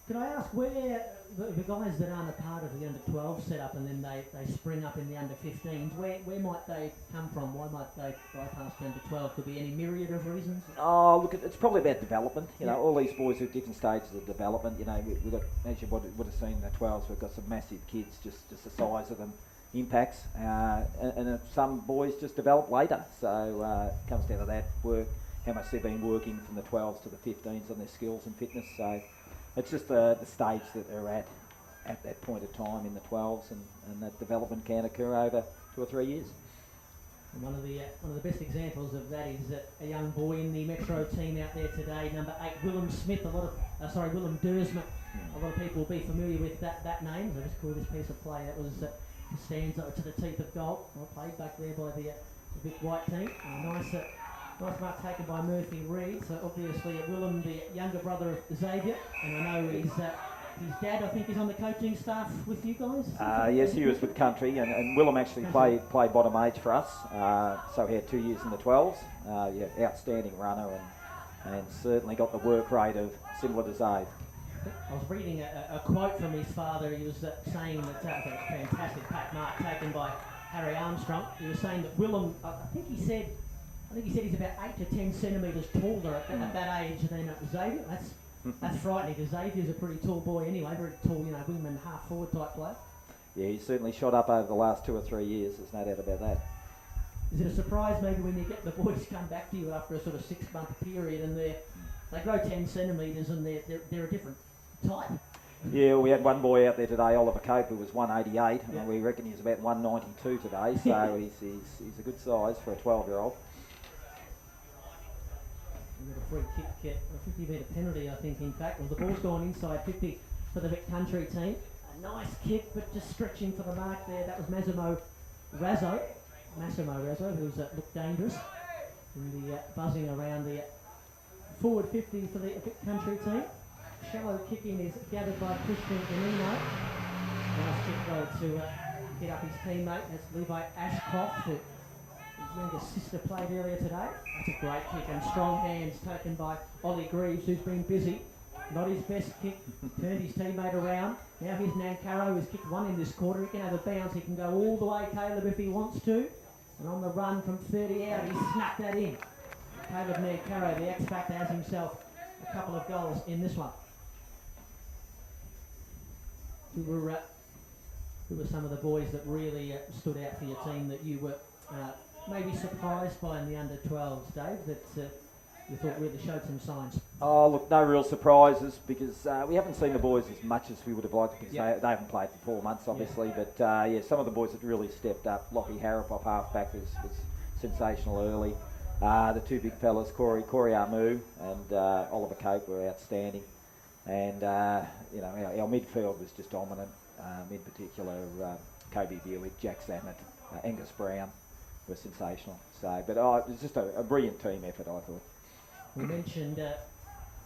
Could I ask where the guys that aren't a part of the under-12 setup and then they spring up in the under-15s, where might they come from? Why might they bypass the under-12? Could be any myriad of reasons? Oh, look, it's probably about development. You know, all these boys are at different stages of development. You know, we've got, as you would have seen in the 12s, we've got some massive kids, just the size of them impacts. And some boys just develop later. So it comes down to that work, how much they've been working from the 12s to the 15s on their skills and fitness. So it's just the stage that they're at that point of time in the 12s, and that development can occur over 2 or 3 years. And one of the best examples of that is a young boy in the Metro team out there today, number 8, Willem Smith. Willem Dersma. A lot of people will be familiar with that name. So I just call this piece of play. That was stands up to the teeth of goal. Well played back there by the Vic White team. Nice mark taken by Murphy Reid. So obviously Willem, the younger brother of Xavier, and I know his dad, I think, is on the coaching staff with you guys. Yes, he was with Country, and Willem actually played bottom age for us. So he had 2 years in the 12s. Outstanding runner, and certainly got the work rate of similar to Zave. I was reading a quote from his father. He was saying that a fantastic pack mark taken by Harry Armstrong. He was saying that Willem, I think he said he's about 8 to 10 centimetres taller at that age than Xavier. That's frightening, because Xavier's a pretty tall boy anyway, very tall, wing and half forward type player. Yeah, he's certainly shot up over the last 2 or 3 years. There's no doubt about that. Is it a surprise maybe when you get the boys come back to you after a sort of 6-month period and they grow 10 centimetres and they're a different type? Yeah, we had one boy out there today, Oliver Cope, who was 188, and we reckon he's about 192 today, so he's a good size for a 12-year-old. We've got a free kick, a 50-metre penalty, I think, in fact. Well, the ball's gone inside 50 for the Vic Country team. A nice kick, but just stretching for the mark there. That was Massimo Razzo, who's looked dangerous. And the buzzing around the forward 50 for the Vic Country team. Shallow kicking is gathered by Christian Benino. Nice kick though to hit up his teammate. That's Levi Ashcroft, who his younger sister played earlier today. That's a great kick, and strong hands taken by Ollie Greaves, who's been busy. Not his best kick, turned his teammate around. Now here's Nankaro, who's kicked one in this quarter. He can have a bounce, he can go all the way, Caleb, if he wants to. And on the run from 30 out, he snuck that in. Caleb Nankaro, the X-Factor, has himself a couple of goals in this one. Who were some of the boys that really stood out for your team that you were maybe surprised by in the under-12s, Dave, that you thought really showed some signs? Oh, look, no real surprises, because we haven't seen the boys as much as we would have liked, because they haven't played for 4 months, obviously. But some of the boys that really stepped up. Lockie Harrop off half-back was sensational early. The 2 big fellas, Corey Armu and Oliver Cope, were outstanding. And, our midfield was just dominant, in particular Kobe Buick, Jack Zammett, Angus Brown were sensational. So, but it was just a brilliant team effort, I thought. We mentioned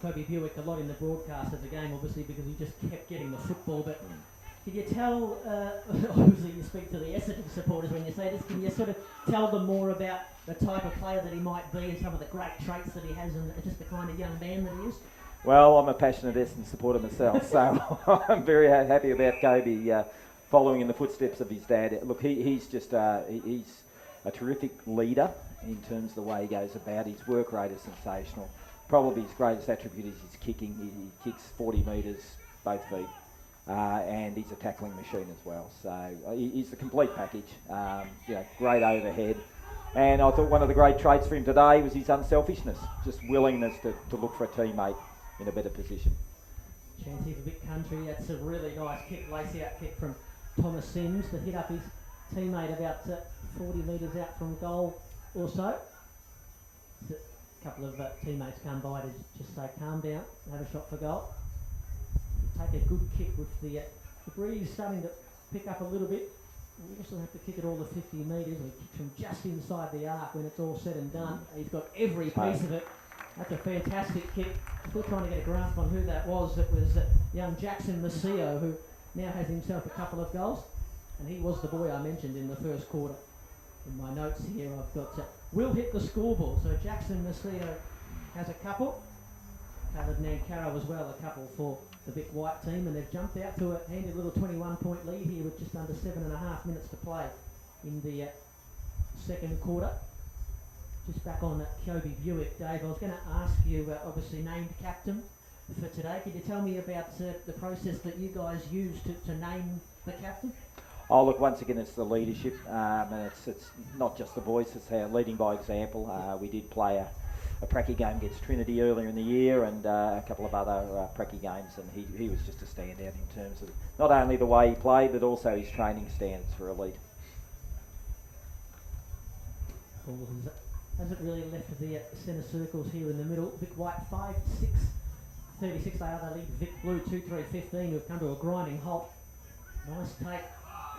Kobe Buick a lot in the broadcast of the game, obviously, because he just kept getting the football. But can you tell, obviously you speak to the Essendon supporters when you say this, can you sort of tell them more about the type of player that he might be and some of the great traits that he has and just the kind of young man that he is? Well, I'm a passionate Essendon supporter myself, so I'm very happy about Kobe following in the footsteps of his dad. Look, he's just he's a terrific leader in terms of the way he goes about. His work rate is sensational. Probably his greatest attribute is his kicking. He kicks 40 metres both feet, and he's a tackling machine as well. So he's the complete package. Great overhead. And I thought one of the great traits for him today was his unselfishness, just willingness to look for a teammate in a better position. Chance here for Vic Country. That's a really nice kick, lace-out kick from Thomas Sims to hit up his teammate about 40 metres out from goal or so. A couple of teammates come by to just say, calm down, have a shot for goal. Take a good kick with the breeze starting to pick up a little bit. We just have to kick it all the 50 metres. We kick from just inside the arc when it's all said and done. He's got every piece of it. That's a fantastic kick. Still trying to get a grasp on who that was. It was young Jackson Masio, who now has himself a couple of goals. And he was the boy I mentioned in the first quarter. In my notes here, I've got will hit the scoreboard. So Jackson Macio has a couple. Caleb Nankaro as well, a couple for the Vic White team, and they've jumped out to a handy little 21-point lead here with just under 7.5 minutes to play in the second quarter. Just back on Kobe Buick, Dave, I was going to ask you, obviously named captain for today. Could you tell me about the process that you guys used to name the captain? Oh, look, once again, it's the leadership, and it's not just the boys, it's leading by example. We did play a pracky game against Trinity earlier in the year, and a couple of other pracky games, and he was just a standout in terms of not only the way he played, but also his training standards for elite. Ball hasn't really left the centre circles here in the middle. Vic White 5-6, 36 they are. They lead Vic Blue 2-3-15, who've come to a grinding halt. Nice take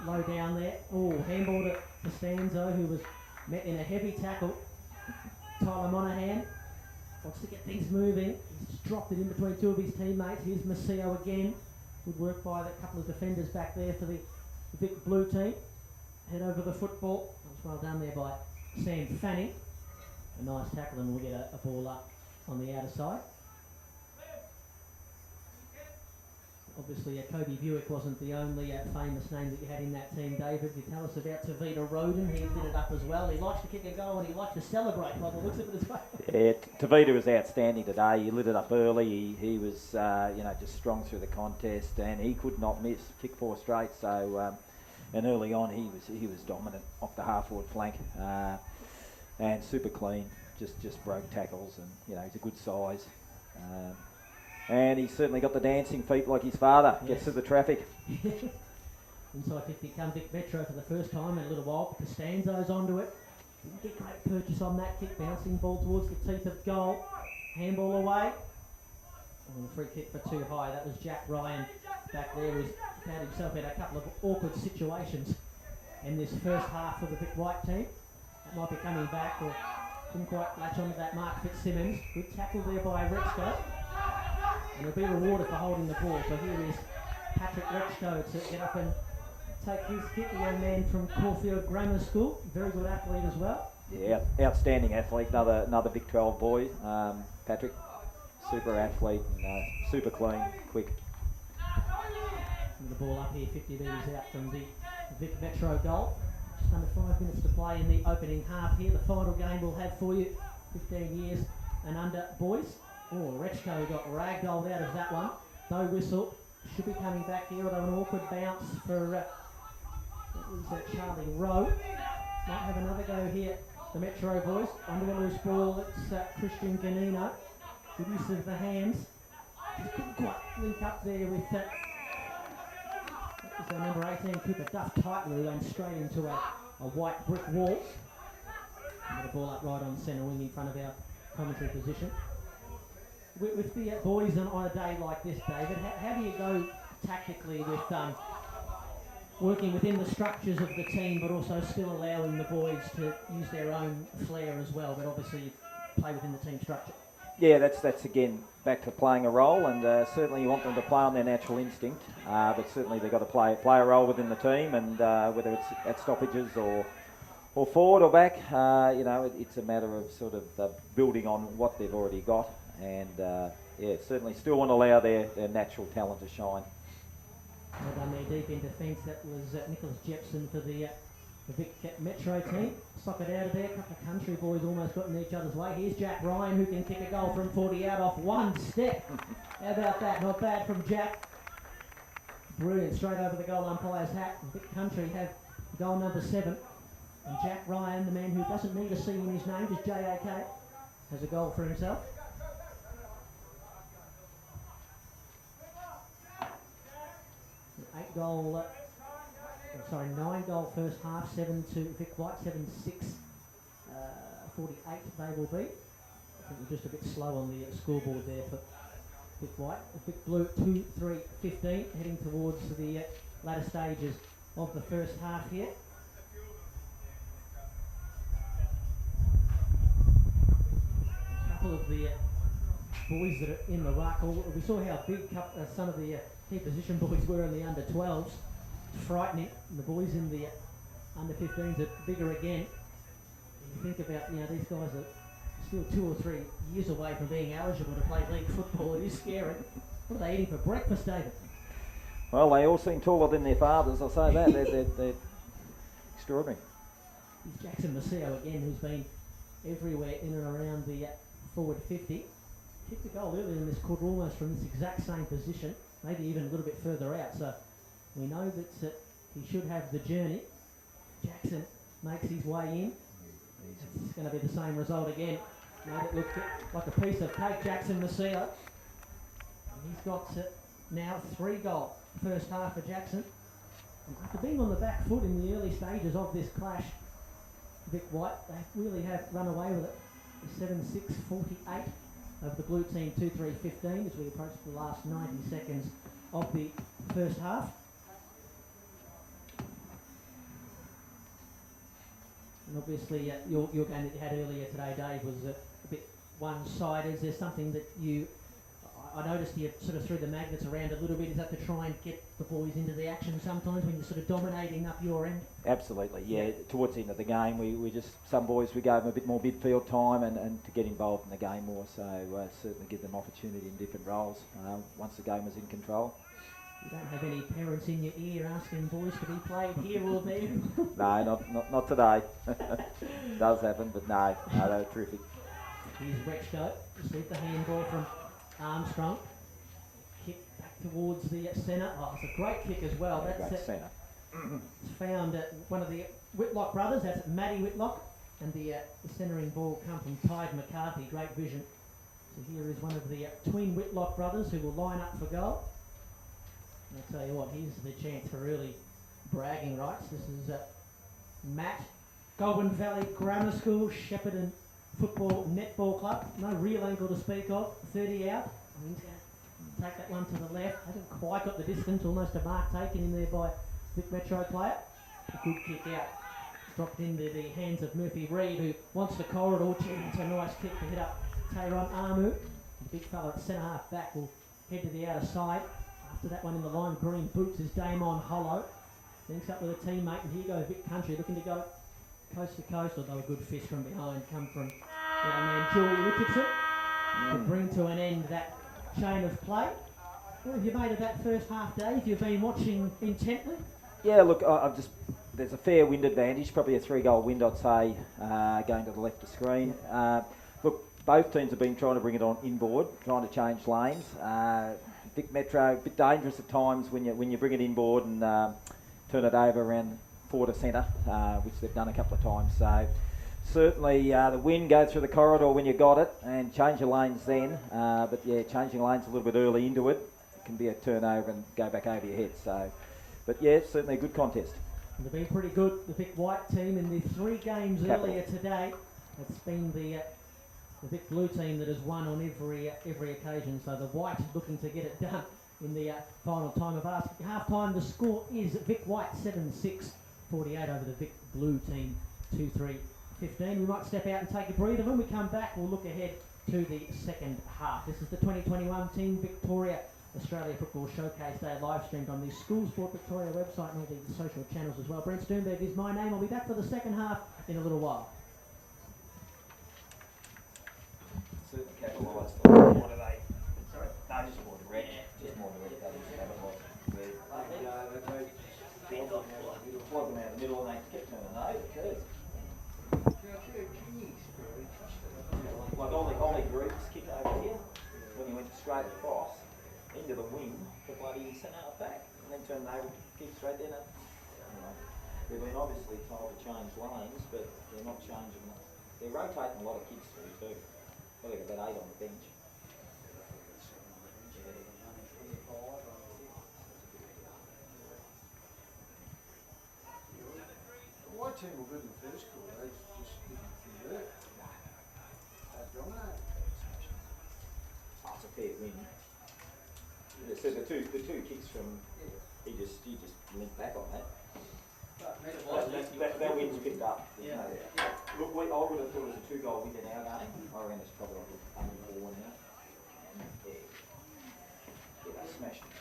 low down there. Oh, handball to Costanzo, who was met in a heavy tackle. Tyler Monaghan wants to get things moving. He's just dropped it in between two of his teammates. Here's Macio again. Good work by the couple of defenders back there for the Vic Blue team. Head over the football. That was well done there by Sam Fanning. A nice tackle, and we'll get a ball up on the outer side. Obviously, Kobe Buick wasn't the only famous name that you had in that team, David. You tell us about Tavita Roden. He lit it up as well. He likes to kick a goal and he likes to celebrate by the looks of it as well. Yeah, Tavita was outstanding today. He lit it up early. He was, just strong through the contest, and he could not miss. Kick 4 straight. So, and early on, he was dominant off the half-forward flank, and super clean. Just broke tackles, and he's a good size. And he's certainly got the dancing feet like his father. Yes. Gets to the traffic. Inside 50 come Vic Metro for the first time in a little while. Costanzo's onto it. Didn't get great purchase on that kick. Bouncing ball towards the teeth of goal. Handball away. And a free kick for too high. That was Jack Ryan back there, who's found himself in a couple of awkward situations in this first half for the Vic White team. That might be coming back, or didn't quite latch onto that Mark Fitzsimmons. Good tackle there by Rexco. And he'll be rewarded for holding the ball. So here is Patrick Rexco to get up and take his kick. The young man from Caulfield Grammar School. Very good athlete as well. Yeah, outstanding athlete. Another Vic 12 boy. Patrick, super athlete, and, super clean, quick. And the ball up here, 50 metres out from the Vic Metro goal. Just under 5 minutes to play in the opening half here. The final game we'll have for you, 15 years and under boys. Oh, Rechko got ragdolled out of that one. No whistle. Should be coming back here, although an awkward bounce for Charlie Rowe. Might have another go here. The Metro boys. Under a loose ball, it's Christian Ganino. Good use of the hands. Just couldn't quite link up there with that. That was number 18, Cooper Duff tightly, going straight into a white brick wall. And the ball up right on centre wing in front of our commentary position. With the boys on a day like this, David, how do you go tactically with working within the structures of the team, but also still allowing the boys to use their own flair as well, but obviously play within the team structure? Yeah, that's again back to playing a role, and certainly you want them to play on their natural instinct, but certainly they've got to play a role within the team, and whether it's at stoppages or forward or back, it's a matter of sort of building on what they've already got. And certainly still want to allow their natural talent to shine. Well done there deep in defence. That was Nicholas Jepson for the Vic Metro team. Sock it out of there. A couple of country boys almost got in each other's way. Here's Jack Ryan, who can kick a goal from 40 out off one step. How about that? Not bad from Jack. Brilliant. Straight over the goal umpire's hat. Vic Country have goal number 7. And Jack Ryan, the man who doesn't need a C in his name, just J-A-K, has a goal for himself. 9 goal first half, 7 to Vic White, 7-6, 48 they will be. I think we're just a bit slow on the scoreboard there for Vic White. Vic Blue 2-3-15, heading towards the latter stages of the first half here. A couple of the boys that are in the ruck, we saw how big some of the key position boys were in the under-12s. Frightening. The boys in the under 15s are bigger again. You think about, these guys are still 2 or 3 years away from being eligible to play league football. It is scary. What are they eating for breakfast, David? Well, they all seem taller than their fathers, I'll say that. They're extraordinary. Here's Jackson Maceo again, who's been everywhere in and around the forward 50. Kicked a goal earlier in this quarter almost from this exact same position, maybe even a little bit further out. So we know that he should have the journey. Jackson makes his way in. It's going to be the same result again. Made it look like a piece of cake, Jackson Maceo. And he's got now 3 goals first half for Jackson. And after being on the back foot in the early stages of this clash, Vic White, they really have run away with it. 7-6-48 of the blue team, 2-3-15 as we approach the last 90 seconds of the first half. And obviously your game that you had earlier today, Dave, was a bit one-sided. Is there something that I noticed you sort of threw the magnets around a little bit. Is that to try and get the boys into the action sometimes when you're sort of dominating up your end? Absolutely, yeah. Towards the end of the game, we just, some boys, we gave them a bit more midfield time and to get involved in the game more, so certainly give them opportunity in different roles once the game was in control. You don't have any parents in your ear asking boys to be played here or there? No, not today. Does happen, but no, they're terrific. Here's Rexco, received the handball from Armstrong. Kick back towards the centre. Oh, it's a great kick as well. Yeah, great centre. It's found one of the Whitlock brothers, that's Matty Whitlock, and the centering ball come from Tide McCarthy. Great vision. So here is one of the twin Whitlock brothers who will line up for goal. And I'll tell you what, here's the chance for really bragging rights. This is Matt, Goulburn Valley Grammar School, Shepparton Football Netball Club. No real angle to speak of. 30 out. And he's going to take that one to the left. Hasn't quite got the distance. Almost a mark taken in there by Vic Metro player. A good kick out. Dropped into the hands of Murphy Reid, who wants the corridor. It's a nice kick to hit up Tayron Amu. The big fella at centre half back will head to the outer side. After that one in the lime green boots is Damon Hollow. Links up with a teammate, and here goes Vic Country looking to go coast to coast, although a good fist from behind come from young man Julie Richardson to bring to an end that chain of play. What have you made of that first half, Dave? You've been watching intently? Yeah, look, there's a fair wind advantage, probably a 3-goal wind, I'd say, going to the left of screen. Look, both teams have been trying to bring it on inboard, trying to change lanes. Vic Metro, a bit dangerous at times when you bring it inboard and turn it over around forward to centre, which they've done a couple of times. So certainly the wind goes through the corridor when you got it, and change your lanes then. But yeah, changing lanes a little bit early into it can be a turnover and go back over your head. So, but yeah, it's certainly a good contest. And they've been pretty good, the Vic White team, in the 3 games earlier today. It's been the Vic Blue team that has won on every occasion. So the White looking to get it done in the final time of half time. The score is Vic White 7-6-48 over the Vic Blue team 2-3-15. We might step out and take a breather. When we come back, we'll look ahead to the second half. This is the 2021 Team Victoria Australia Football Showcase Day, live streamed on the School Sport Victoria website and all the social channels as well. Brent Sternberg is my name. I'll be back for the second half in a little while. Certainly capitalise the what are they? Sorry, no, just more direct. Just more direct. That is capitalise. They flog them out of the middle and they kept turning over. Cheers. Like all the groups kick over here when you went straight across into the wing, the bloody centre half back, and then turned over, kick straight down. They've been obviously told to change lanes, but they're not changing. They're rotating a lot of kicks through too. Well, they've got about 8 on the bench. The White team were good in the first quarter, they just didn't convert. They dominated. Oh, it's a fair win. So the two kicks from he just linked back on that. That win's picked up. Yeah. Look, I would have thought it was a 2-goal win in our game. I reckon it's probably under 4 now. And yeah, they smashed it.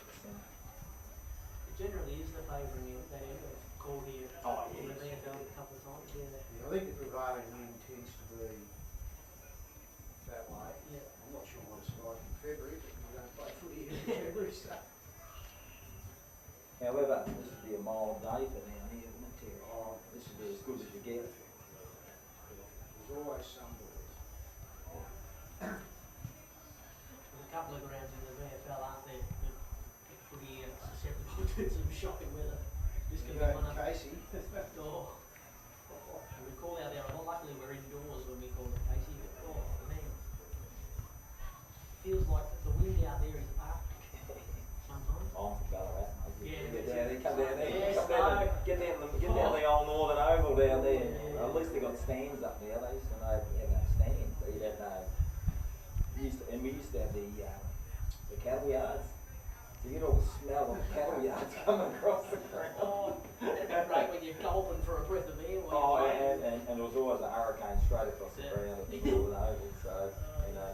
It generally is the favouring that call here. Oh, in the yeah. Yeah, I think the prevailing wind tends to be that way. Yeah. I'm not sure what it's like in February, but we don't play footy in February, so. However, this would be a mild day for down here, wouldn't it, Terry? Oh, this would be as good as you get. There's always some boys. There's a couple of grounds in the VFL, aren't there, that could be susceptible to some shocking weather. This could be one of Casey. Oh. And we call out there, well, luckily we're indoors when we call it Casey, but oh man. Feels like the wind out there is Arctic sometimes. I'm from Ballarat, mate. Yeah, Get down there, come down there, Yes, come down there, get down the old Northern Oval down there. Yeah. At least they got stands up there. They used to know you had no stands. But you'd have no. We used to have the cattle yards. So you get all the smell of the cattle yards coming across the ground. Oh, that'd be great when you're gulping for a breath of air while Oh, you're playing. and there was always a hurricane straight across the ground at the Northern Oval. So you know,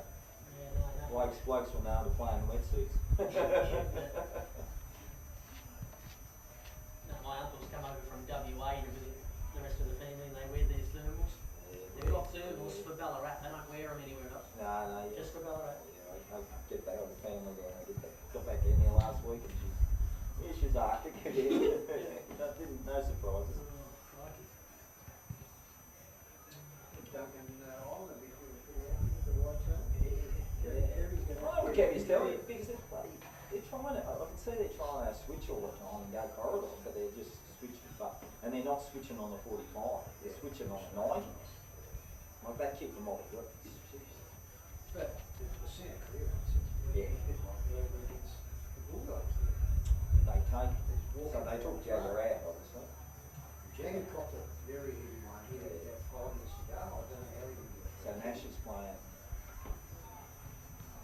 Yeah, no. blokes were known to play in wetsuits. No, my uncles come over from WA to visit the rest of the family and they wear their thermals. They've got thermals for Ballarat, they don't wear them anywhere else. No, yeah. Just for Ballarat. Yeah, I get back on the family down. Got back in there last week and she's Arctic again. No surprises. Crikey. Duncan Island, if you were pretty happy with the white zone. Well, we can't just tell you because they're trying to. I can see they're trying to switch all the time and go corridor, but they're just switching. And they're not switching on the 45. They're switching on the 90s. Like that kick from Ollie Griffiths. But the centre clearance, Yeah. it's a bit like the over against the Bulldogs. They take. So they took Jagger out, obviously. Jagger copped a very heavy one here about 5 minutes ago. I don't know how he did it. So Nash is playing.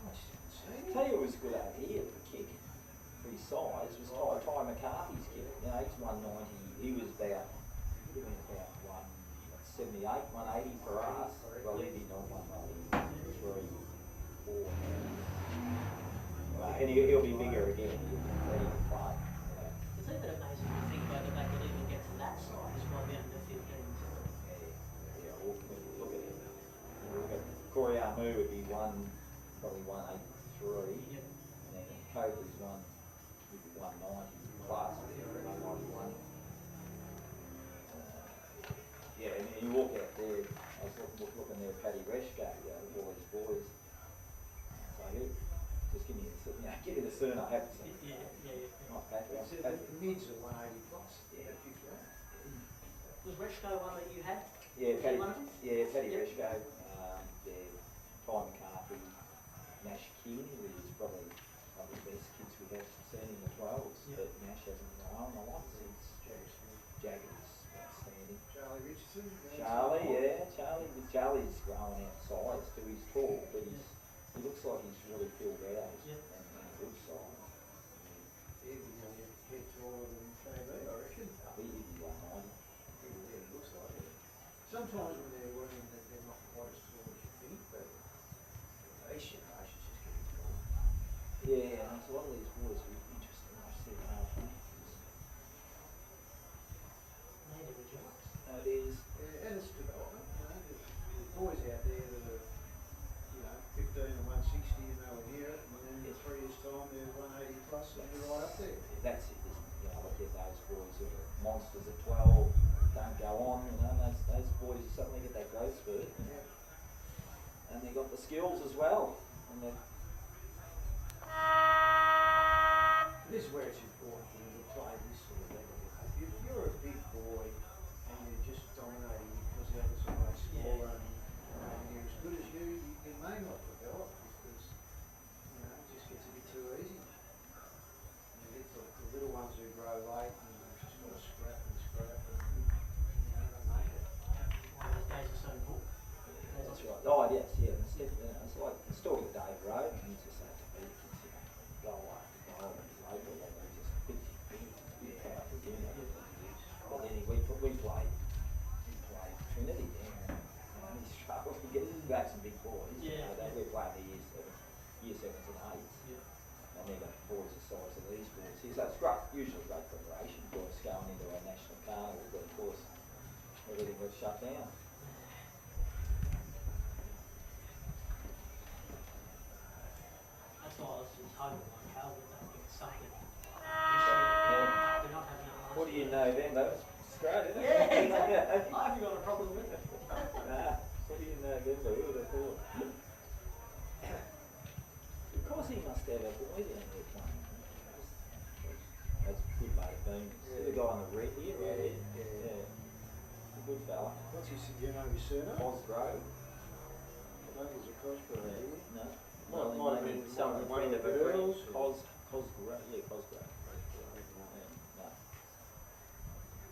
I just haven't seen it. Tell you who was good out here for kick. For his size was Ty McCarthy's kick. You know, he's 190. He was about 178, 180 for us. Well, he'd be not 190, 3, 4. And he'll be bigger again. He'll ready to play. It's even amazing to think about that they could even get to that size by the under 15s. Yeah, look at him. Corey Armu would be probably 183. Yep. And then Cobra's would be 190 plus, 191. Yeah, and you walk out there, I was looking there at Paddy Reshko, all these boys. So just give me the Cerner, I have to say. Yeah. Not Patrick. So the mids are 180 plus. Yeah. Was Reshko one that you had? Yeah, Paddy One of them? Reshko, Yep. Ty McCarthy, Nash Keane, who is probably one of the best kids we've ever seen in the 12s, Yep. but Nash hasn't grown a lot since Jagger's outstanding. Charlie Richardson. Charlie's growing out size too. He's tall, but he looks like he's really filled out Yep. and a good size. He'd be head taller than KB, I reckon. He'd be 190. Yeah, it looks like it. Sometimes when they're working, they're not quite as tall as you think, but these generations just getting taller. Yeah, and a lot of these boys are interesting. I see how Made of a job. it is. Yeah, and it's development, the boys out there that are, 15 and 160 and they were here, and then in 3 years' time they're 180 plus and they're right up there. That's it, isn't it? Look at those boys who are monsters at 12, don't go on, those boys suddenly get that growth spurt. And they've got the skills as well. And This is where it's important for you to play this sort of level. If you're a big boy and you're just dominating because the others are high scorer and you're as good as you may not develop because, it just gets a bit too easy. You get the little ones who grow late and they've just got to scrap and they make it. shut down. That's why I was just hoping like hell that they get something. Yeah. They're not having it. What do you know then? That was great, isn't it? Yeah, exactly. I haven't got a problem with it. Nah, what do you know then? Who would have thought? Of course he must have a boy down there playing. That's good mate of Beans. The guy on the red here, right here. Yeah. A good fella. What's his, you know his surname? Cosgrove. I don't think it's a Cosgrove, is it? No. Might Well, have been some one of the friend girls. Cosgrove. Yeah, Cosgrove. Yeah. No.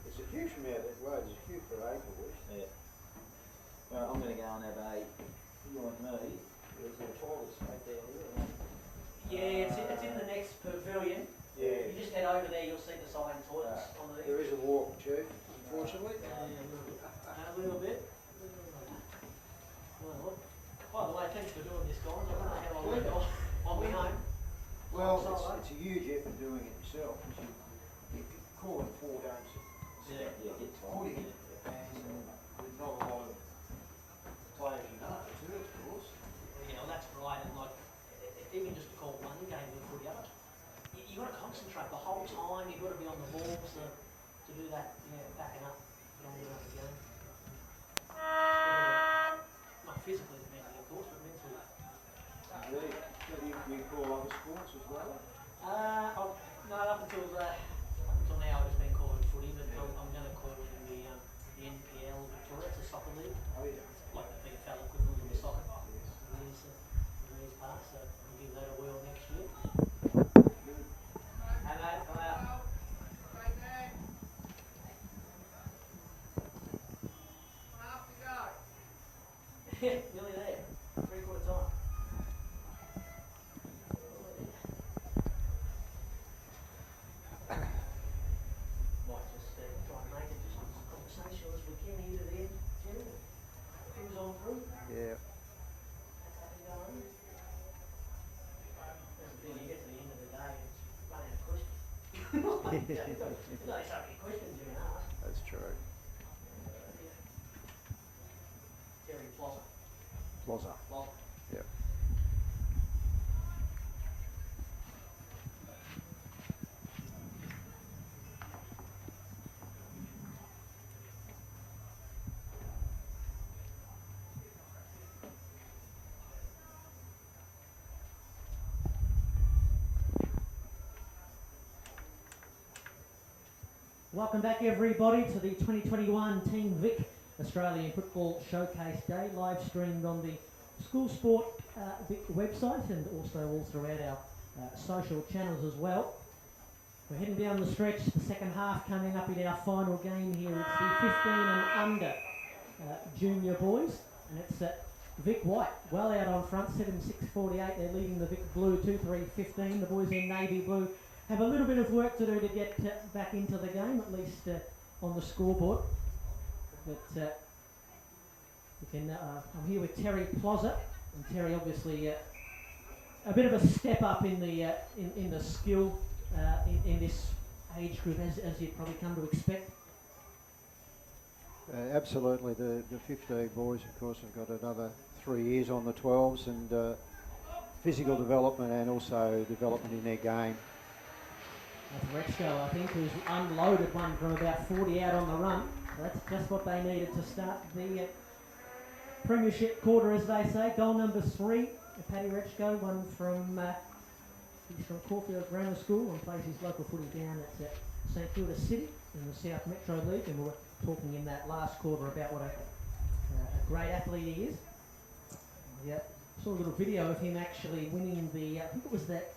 It's a huge amount of road, it's huge for acre, Wish. Yeah. Well, I'm going to go and have a, you and me, there's a toilet straight down here. Yeah, it's in the next pavilion. Yeah. You just head over there, you'll see the sign toilets on the. There is a walk, Chief, unfortunately. A little bit. Well, by the way, thanks for doing this, guys. I don't know how I went off on my own. Well, it's a huge effort doing it yourself, because you call it 4 games. Yeah. Yeah, get Footy, tired. and with not a lot of players you know, too, of course. Yeah, well, that's right. And like, even just to call one game before the other, you got to concentrate the whole time. You've got to be on the ball to do that. Yeah, backing up long enough the game. Not physically, mentally, of course, but mentally. Indeed. So do you call other sports as well? No, up until now I've just been calling footy, but I'm going to call it in the NPL Victoria. It's a soccer league. Oh, yeah. Like the VFL equivalent of soccer. Years past, so we'll give that a whirl next year. And that, come out. Nearly there. 3/4 time. Might just try and make it just as conversational as we can here to the end, gentlemen. Who's on through? Yeah. You get to the end of the day, it's running a question. There's only so many questions you can ask. That's true. Terry Plaza. Plaza. Plaza. Yep. Welcome back everybody to the 2021 Team Vic Australian Football Showcase Day, live streamed on the School Sport Vic website and also all throughout our social channels as well. We're heading down the stretch, the second half coming up in our final game here. It's the 15 and under junior boys, and it's Vic White well out on front, 7-6-48. They're leading the Vic Blue 2-3-15. The boys in navy blue have a little bit of work to do to get back into the game, at least on the scoreboard. But I'm here with Terry Plaza, and Terry obviously a bit of a step up in the skill in this age group, as you'd probably come to expect. Absolutely, the 15 boys, of course, have got another 3 years on the 12s, and physical development and also development in their game. That's Rexco, I think, who's unloaded one from about 40 out on the run. So that's just what they needed to start the premiership quarter, as they say. Goal number 3, Paddy Rexco, one from he's from Caulfield Grammar School and plays his local footy down at St Kilda City in the South Metro League. And we were talking in that last quarter about what a great athlete he is. Yeah, saw a little video of him actually winning the, I think it was that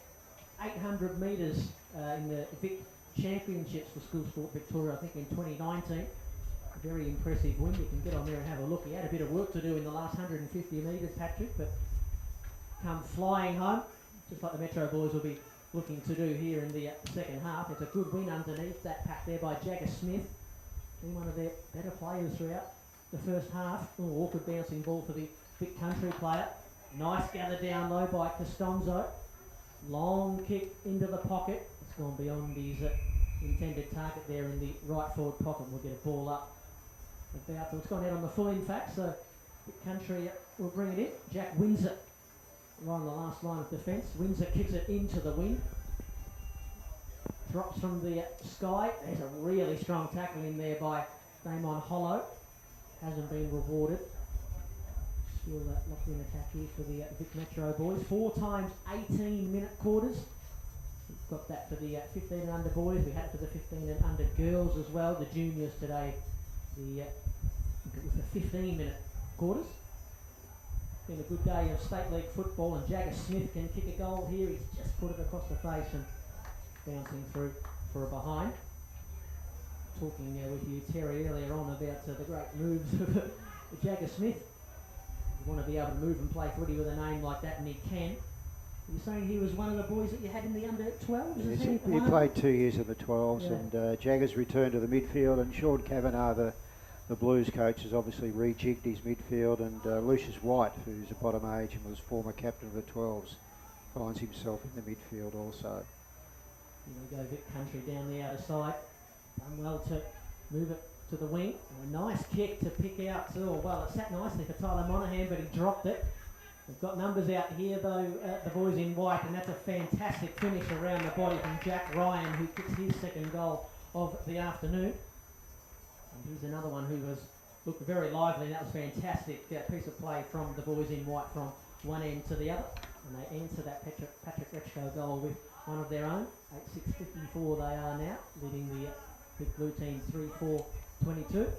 800 metres in the Vic Championships for School Sport Victoria, I think in 2019. A very impressive win. You can get on there and have a look. He had a bit of work to do in the last 150 metres, Patrick, but come flying home, just like the Metro boys will be looking to do here in the second half. It's a good win underneath that pack there by Jagger Smith. Been one of their better players throughout the first half. Oh, awkward bouncing ball for the Vic Country player. Nice gather down low by Costanzo. Long kick into the pocket. It's gone beyond his intended target there in the right forward pocket. We'll get a ball up about, it's gone out on the full in fact, so Vic Country will bring it in. Jack Windsor right on the last line of defence. Windsor kicks it into the wind. Drops from the sky. There's a really strong tackle in there by Damon Hollow. Hasn't been rewarded. Still locked in attack here for the Vic Metro boys. 4 times 18-minute quarters. We've got that for the 15 and under boys. We had it for the 15 and under girls as well. The juniors today, it was the 15-minute quarters. Been a good day of state league football, and Jagger Smith can kick a goal here. He's just put it across the face and bouncing through for a behind. Talking with you, Terry, earlier on about the great moves of Jagger Smith. You want to be able to move and play footy with a name like that, and he can. You're saying he was one of the boys that you had in the under-12s? Yes, he played 2 years in the 12s, and Jaggers returned to the midfield, and Sean Kavanagh, the Blues coach, has obviously rejigged his midfield, and Lucius White, who's a bottom age and was former captain of the 12s, finds himself in the midfield also. Here we go, Vic Country down the outer side. Done well to move it to the wing. And a nice kick to pick out. Oh, well, it sat nicely for Tyler Monaghan, but he dropped it. We've got numbers out here, though, the boys in white, and that's a fantastic finish around the body from Jack Ryan, who kicks his second goal of the afternoon. And here's another one who looked very lively, and that was fantastic piece of play from the boys in white from one end to the other. And they answer that Patrick Rechko goal with one of their own. 8-6-54 they are now, leading the Big Blue team 3-4-22. Do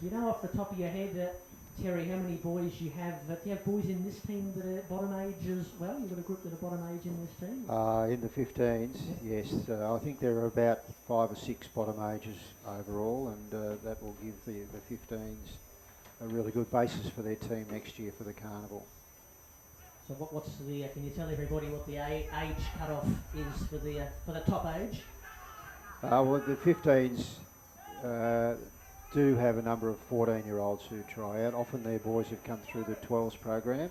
you know off the top of your head, Terry, how many boys you have? Do you have boys in this team that are bottom age as well? You've got a group that are bottom age in this team? In the 15s, yes. I think there are about 5 or 6 bottom ages overall, and that will give the 15s a really good basis for their team next year for the carnival. So what's the? Can you tell everybody what the age cut-off is for the top age? Well, the 15s do have a number of 14-year-olds who try out. Often they're boys who've come through the 12s program,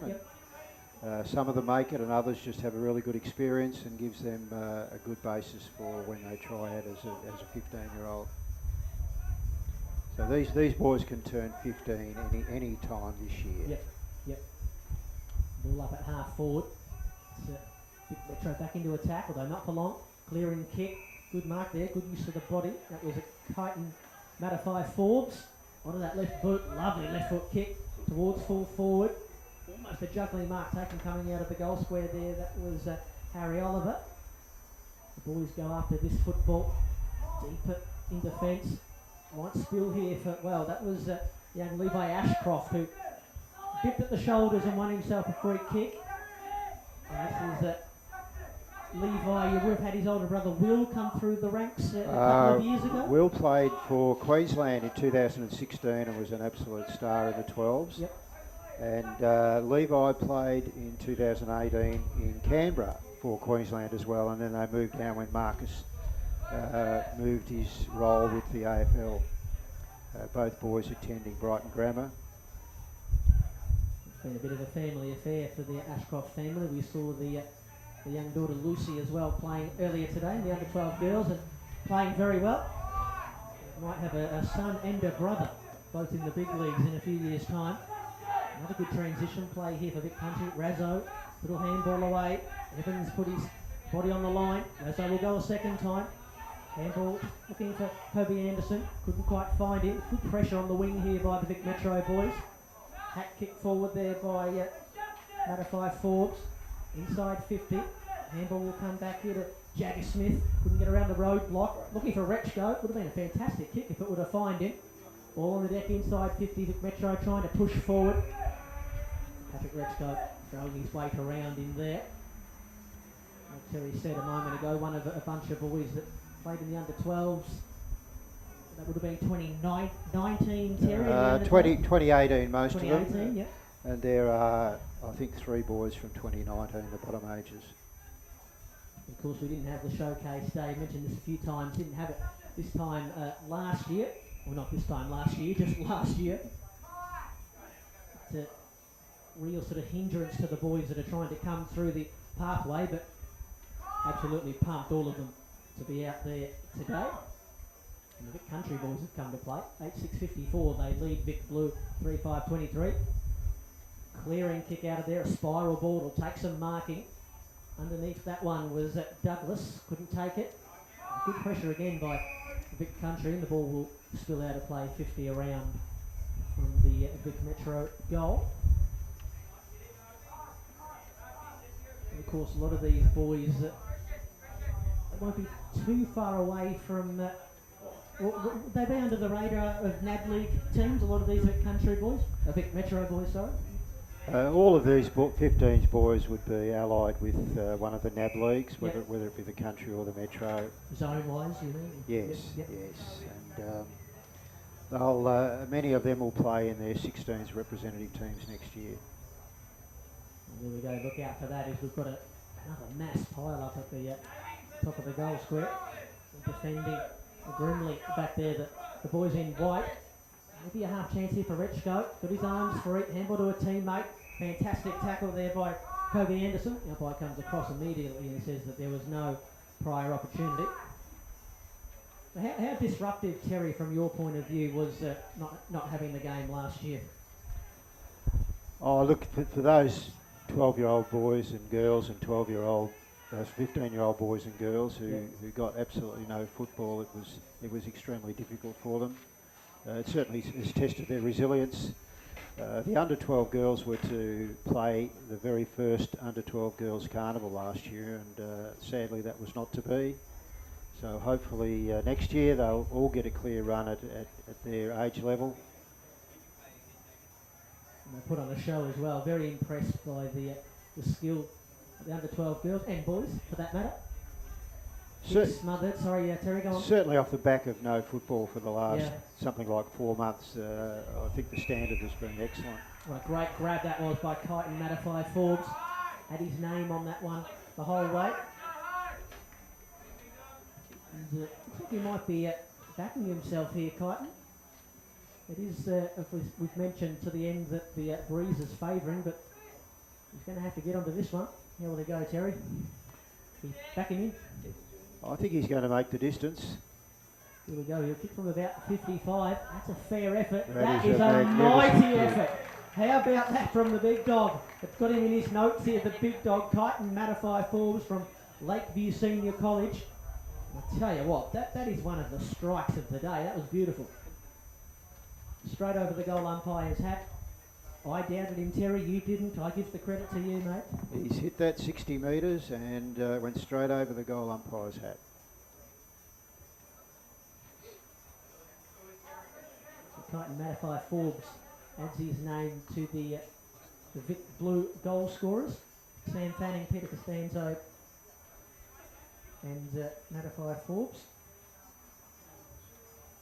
and some of them make it, and others just have a really good experience and gives them a good basis for when they try out as a 15-year-old. So these boys can turn 15 any time this year. Yep. Ball up at half forward. Vic Metro back into attack, although not for long. Clearing kick. Good mark there, good use of the body. That was a Kyton Mattify Forbes. Onto that left boot, lovely left foot kick towards full forward. Almost a juggling mark taken coming out of the goal square there. That was Harry Oliver. The boys go after this football. Deeper in defence. Might spill here for, well, that was young Levi Ashcroft who dipped at the shoulders and won himself a free kick. And this is Levi, you would have had his older brother Will come through the ranks a couple of years ago. Will played for Queensland in 2016 and was an absolute star in the 12s. Yep. And Levi played in 2018 in Canberra for Queensland as well, and then they moved down when Marcus moved his role with the AFL. Both boys attending Brighton Grammar. It's been a bit of a family affair for the Ashcroft family. We saw the young daughter Lucy as well playing earlier today, the under 12 girls, and playing very well. Might have a son and a brother, both in the big leagues in a few years' time. Another good transition play here for Vic Country. Razzo, little handball away. Evans put his body on the line. Razzo will go a second time. Handball looking for Kobe Anderson. Couldn't quite find him. Good pressure on the wing here by the Vic Metro boys. Hat kick forward there by Mattify Forbes. Inside 50. Handball will come back here to Jagger Smith. Couldn't get around the roadblock. Looking for Rechko. Would have been a fantastic kick if it would have found him. Ball on the deck inside 50. Vic Metro trying to push forward. Patrick Rechko throwing his weight around in there. Like Terry said a moment ago, one of a bunch of boys that played in the under 12s. That would have been 2019, Terry. 2018, most of them. 2018, yeah. And there are, I think, 3 boys from 2019, the bottom ages. Of course, we didn't have the showcase day. I mentioned this a few times. Didn't have it this time last year. Well, not this time last year, just last year. It's a real sort of hindrance to the boys that are trying to come through the pathway, but absolutely pumped all of them to be out there today. And the Vic Country boys have come to play. 8-6-54, they lead Vic Blue 3-5-23. Clearing kick out of there, a spiral ball, it'll take some marking. Underneath that one was Douglas, couldn't take it. Good pressure again by Vic Country, and the ball will spill out of play 50 around from the Vic Metro goal. And of course, a lot of these boys won't be too far away from. They be under the radar of NAB League teams. A lot of these Vic Country boys, Vic Metro boys, sorry. All of these 15s boys would be allied with one of the NAB leagues, whether it be the country or the Metro. Zone-wise, you mean? Yes, Yep. yes. And they'll, many of them will play in their 16s representative teams next year. And there we go, look out for that as we've got another mass pile up at the top of the goal square. Defending grimly back there, the boys in white. Maybe a half chance here for Retchko. Got his arms free, handball to a teammate. Fantastic tackle there by Kobe Anderson. The umpire comes across immediately and says that there was no prior opportunity. How disruptive, Terry, from your point of view, was not having the game last year? Oh, look, for those 12-year-old boys and girls and 12-year-old, those 15-year-old boys and girls who got absolutely no football, it was extremely difficult for them. It certainly has tested their resilience. The under-12 girls were to play the very first under-12 girls carnival last year, and sadly that was not to be. So hopefully next year they'll all get a clear run at their age level. And they put on a show as well. Very impressed by the skill of the under-12 girls and boys, for that matter. Smothered. Sorry, Terry, go on. Certainly off the back of no football for the last something like 4 months, I think the standard has been excellent. What a great grab that was by Kyton Mattify Forbes. Had his name on that one the whole way. And, looks like he might be backing himself here, Kyton. It is, if we've mentioned to the end that the breeze is favouring, but he's going to have to get onto this one. How will he go, Terry? He's backing in. I think he's going to make the distance. Here we go, he'll kick from about 55. That's a fair effort. That is is a a mighty magnificent effort. How about that from the big dog? It's got him in his notes here, the big dog, Kyton Mattify Forbes from Lakeview Senior College. I'll tell you what, that is one of the strikes of the day. That was beautiful. Straight over the goal umpire's hat. I doubted him, Terry, you didn't. I give the credit to you, mate. He's hit that 60 metres and went straight over the goal umpire's hat. So Kyton Mattify Forbes adds his name to the Vic Blue goal scorers. Sam Fanning, Peter Costanzo and Mattify Forbes.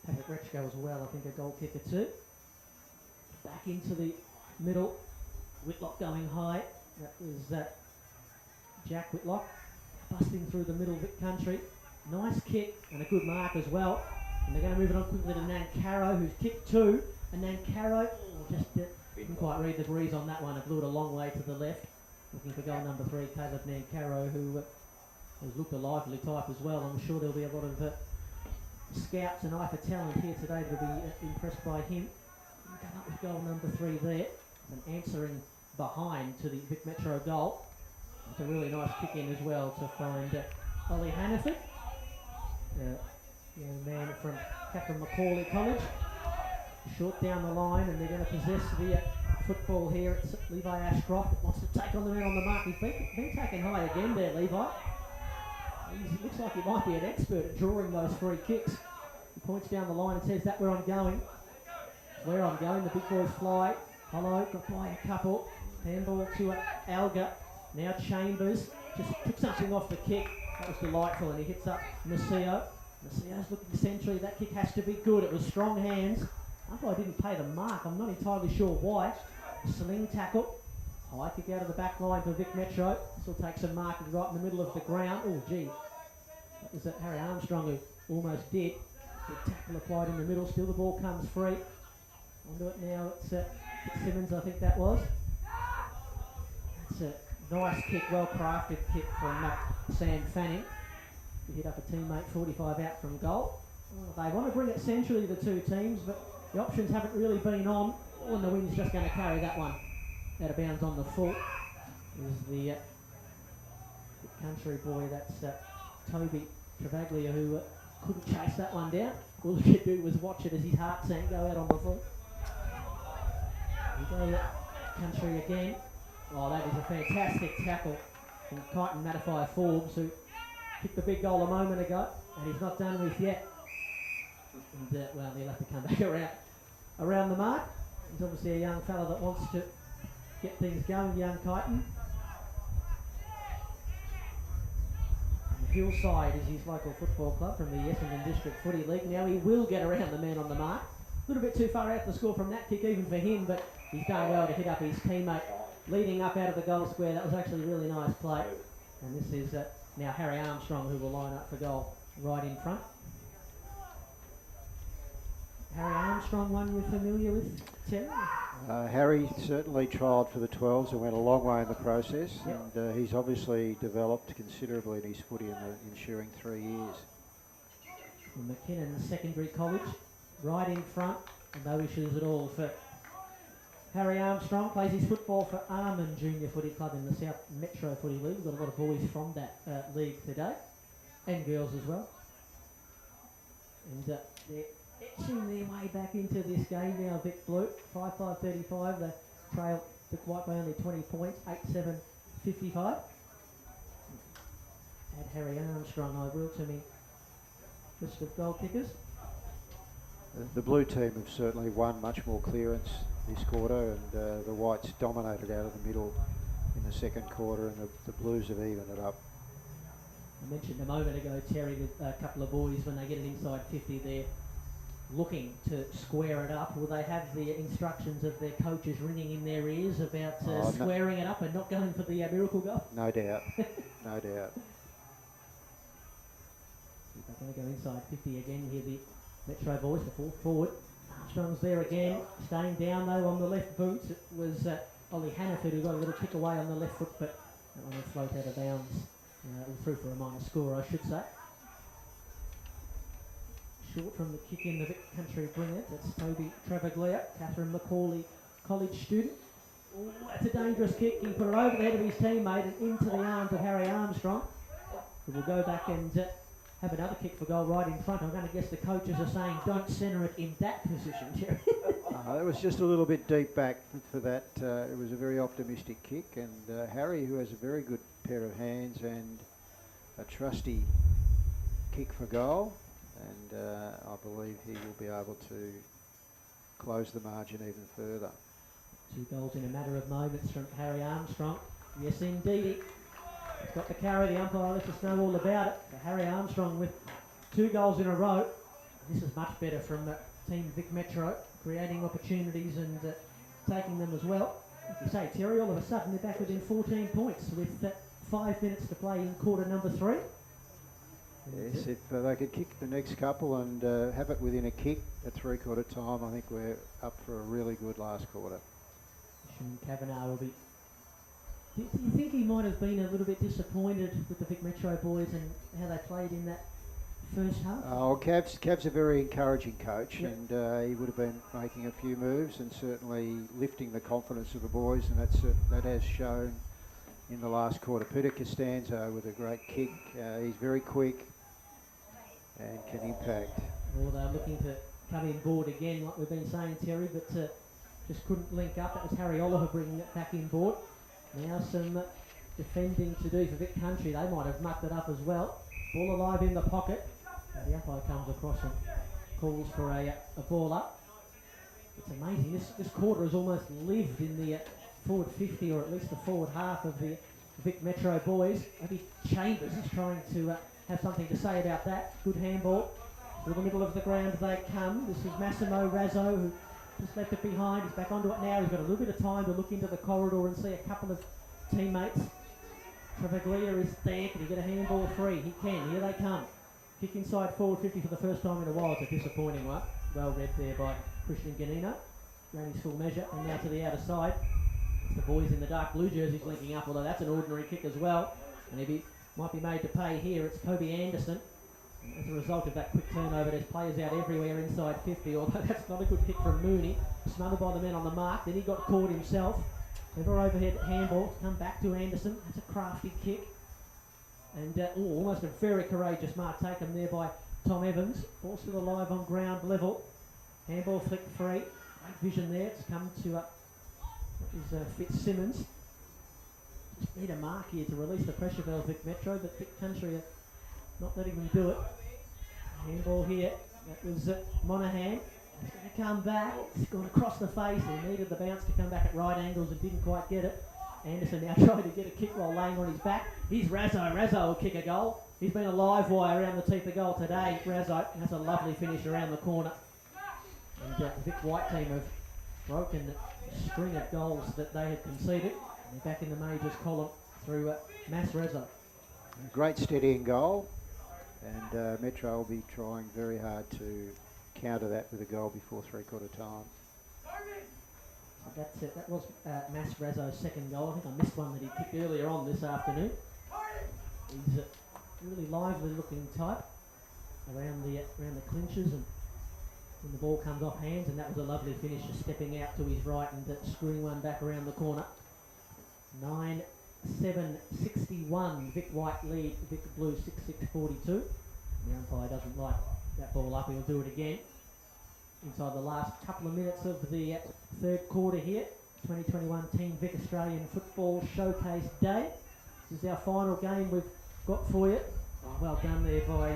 Patrick Retchko as well, I think a goal kicker too. Back into the middle, Whitlock going high. That was Jack Whitlock busting through the middle Vic Country. Nice kick and a good mark as well. And they're going to move it on quickly to Nankaro, who's kicked two. And Nankaro just didn't quite read the breeze on that one. It blew it a long way to the left. Looking for goal number 3, Caleb Nankaro, who has looked a lively type as well. I'm sure there'll be a lot of scouts and eye for talent here today to be impressed by him. Come up with goal number 3 there. And answering behind to the Vic Metro goal. It's a really nice kick in as well to find Ollie Hannaford, young man from Catherine Macaulay College. Short down the line, and they're going to possess the football here at Levi Ashcroft. Wants to take on the man on the mark. He's been taken high again there, Levi. He looks like he might be an expert at drawing those free kicks. He points down the line and says, "That where I'm going." Where I'm going, the big boys fly. Hollow, got by a couple. Handball to Alga. Now Chambers just took something off the kick. That was delightful, and he hits up Maceo. Maceo's looking centrally. That kick has to be good. It was strong hands. I didn't pay the mark. I'm not entirely sure why. Sling tackle. High kick out of the back line for Vic Metro. This will take some marking right in the middle of the ground. Oh, gee. That was Harry Armstrong who almost did. Good tackle applied in the middle. Still the ball comes free. Onto it now. It's Fitzsimmons, I think that was. That's a nice kick, well-crafted kick from Sam Fanning. He hit up a teammate 45 out from goal. They want to bring it centrally, the two teams, but the options haven't really been on. Oh, and the wind's just going to carry that one out of bounds on the full. Is the country boy, that's Toby Travaglia, who couldn't chase that one down. All he could do was watch it as his heart sank go out on the full. We go country again. Oh, that is a fantastic tackle from Kyneton Mattify Forbes, who kicked the big goal a moment ago, and he's not done with yet. And, well, he'll have to come back around the mark. He's obviously a young fella that wants to get things going, young Kyneton. Hillside is his local football club from the Essendon District Footy League. Now he will get around the man on the mark. A little bit too far out to score from that kick even for him, but he's done well to hit up his teammate leading up out of the goal square. That was actually a really nice play. And this is now Harry Armstrong, who will line up for goal right in front. Harry Armstrong, one you're familiar with, Terry? Harry certainly trialled for the 12s and went a long way in the process, and he's obviously developed considerably in his footy in the ensuing 3 years. From McKinnon Secondary College, right in front, and no issues at all for Harry Armstrong. Plays his football for Armand Junior Footy Club in the South Metro Footy League. We've got a lot of boys from that league today, and girls as well. And they're etching their way back into this game now, Vic Blue. 5-5-35, they trail Vic White by only 20 points, 8-7-55. Add Harry Armstrong, I will, to me list of goal kickers. The blue team have certainly won much more clearance this quarter, and the Whites dominated out of the middle in the second quarter, and the Blues have evened it up. I mentioned a moment ago, Terry, with a couple of boys, when they get it inside 50, they're looking to square it up. Will they have the instructions of their coaches ringing in their ears about squaring it up and not going for the miracle goal? No doubt, no doubt. They're going to go inside 50 again here, the Metro boys, the full forward. Armstrong's there again, staying down though on the left boot. It was Ollie Hannaford who got a little kick away on the left foot, but that one will float out of bounds. Through for a minor score, I should say. Short from the kick in, the Vic Country bringer. That's Toby Travaglia, Catherine Macaulay College student. Ooh, that's a dangerous kick. He put it over the head of his teammate and into the arms of Harry Armstrong, who will go back and have another kick for goal right in front. I'm going to guess the coaches are saying don't centre it in that position, Jerry. It was just a little bit deep back for that. It was a very optimistic kick, and Harry, who has a very good pair of hands and a trusty kick for goal, and I believe he will be able to close the margin even further. 2 goals in a matter of moments from Harry Armstrong. Yes, indeed. He's got the carry. The umpire lets us know all about it. So Harry Armstrong with 2 goals in a row. This is much better from Team Vic Metro, creating opportunities and taking them as well. As you say, Terry, all of a sudden they're back within 14 points with 5 minutes to play in quarter number 3. Yes, if they could kick the next couple and have it within a kick at 3/4 time, I think we're up for a really good last quarter. Sean Kavanagh will be... Do you think he might have been a little bit disappointed with the Vic Metro boys and how they played in that first half? Oh, Cav's a very encouraging coach, and he would have been making a few moves and certainly lifting the confidence of the boys, and that has shown in the last quarter. Peter Costanzo with a great kick. He's very quick and can impact. Well, they're looking to come in board again, like we've been saying, Terry, but just couldn't link up. That was Harry Oliver bringing it back in board. Now some defending to do for Vic Country. They might have mucked it up as well. Ball alive in the pocket. The umpire comes across and calls for a ball up. It's amazing. This quarter has almost lived in the forward 50, or at least the forward half of the Vic Metro boys. Maybe Chambers is trying to have something to say about that. Good handball. To the middle of the ground they come. This is Massimo Razzo, who just left it behind. He's back onto it now. He's got a little bit of time to look into the corridor and see a couple of teammates. Travaglia is there. Can he get a handball free? He can. Here they come. Kick inside forward 50 for the first time in a while. It's a disappointing one. Well read there by Christian Ganino. Ran his full measure. And now to the outer side. It's the boys in the dark blue jerseys linking up, although that's an ordinary kick as well. And he might be made to pay here. It's Kobe Anderson. As a result of that quick turnover, there's players out everywhere inside 50, although that's not a good kick from Mooney. Smothered by the men on the mark, then he got caught himself. Clever overhead handball to come back to Anderson. That's a crafty kick. And almost a very courageous mark taken there by Tom Evans. Ball still alive on ground level. Handball flick free. Great vision there. It's come to Fitzsimmons. Just need a mark here to release the pressure valve, Vic Metro, but Vic Country are not letting them do it. Handball here. That was Monaghan. He's going to come back. It's gone across the face. He needed the bounce to come back at right angles and didn't quite get it. Anderson now trying to get a kick while laying on his back. Here's Razzo. Razzo will kick a goal. He's been a live wire around the teeth of goal today. Razzo has a lovely finish around the corner. And the Vic White team have broken the string of goals that they had conceded. And they're back in the majors column through Mass Razzo. Great steadying goal, and Metro will be trying very hard to counter that with a goal before three-quarter time. That's it. That was Mass Razzo's second goal. I think I missed one that he kicked earlier on this afternoon. He's a really lively-looking type around the clinches, and when the ball comes off hands, and that was a lovely finish, just stepping out to his right and screwing one back around the corner. 9-7-61. Vic White lead. Vic Blue 6-6-42. The umpire doesn't like that ball up. He'll do it again. Inside the last couple of minutes of the third quarter here. 2021 Team Vic Australian Football Showcase Day. This is our final game we've got for you. Well done there by,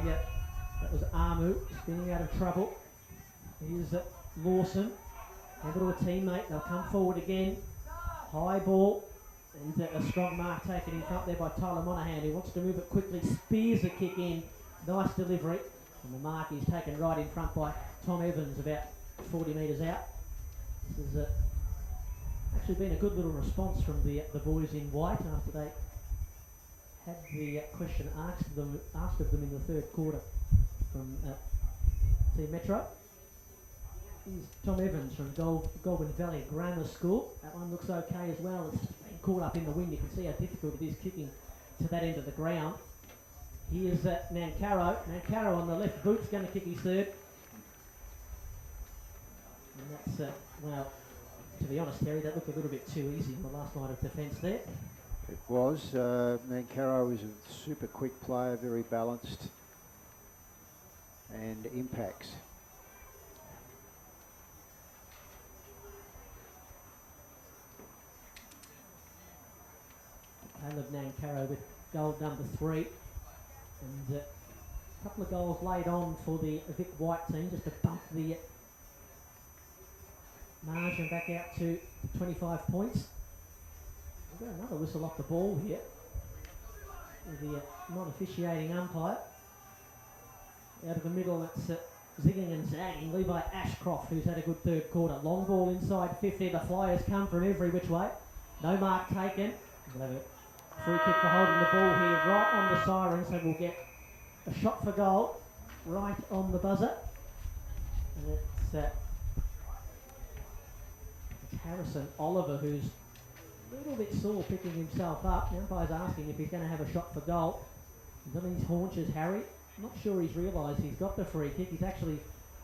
that was Amu, spinning out of trouble. Here's Lawson. Over to a teammate. They'll come forward again. High ball. And a strong mark taken in front there by Tyler Monaghan, who wants to move it quickly. Spears a kick in. Nice delivery. And the mark is taken right in front by Tom Evans, about 40 metres out. This has actually been a good little response from the boys in white after they had the question asked of them in the third quarter from Team Metro. Here's Tom Evans from Goulburn Valley Grammar School. That one looks okay as well. It's been caught up in the wind. You can see how difficult it is kicking to that end of the ground. Here's Nancaro. Nancaro on the left boot's going to kick his third. And that's, well, to be honest, Terry, that looked a little bit too easy on the last night of defence there. It was. Nancaro is a super quick player, very balanced, and impacts. Caleb Nancaro with goal number 3. And a couple of goals laid on for the Vic White team just to bump the margin back out to 25 points. We've got another whistle off the ball here with the non-officiating umpire. Out of the middle, that's zigging and zagging. Levi Ashcroft, who's had a good third quarter. Long ball inside 50. The Flyers come from every which way. No mark taken. We'll have a free kick for holding the ball here right on the siren, so we'll get a shot for goal right on the buzzer. And it's Harrison Oliver, who's a little bit sore picking himself up. The umpire's asking if he's going to have a shot for goal. He's on his haunches, Harry. I'm not sure he's realised he's got the free kick. He's actually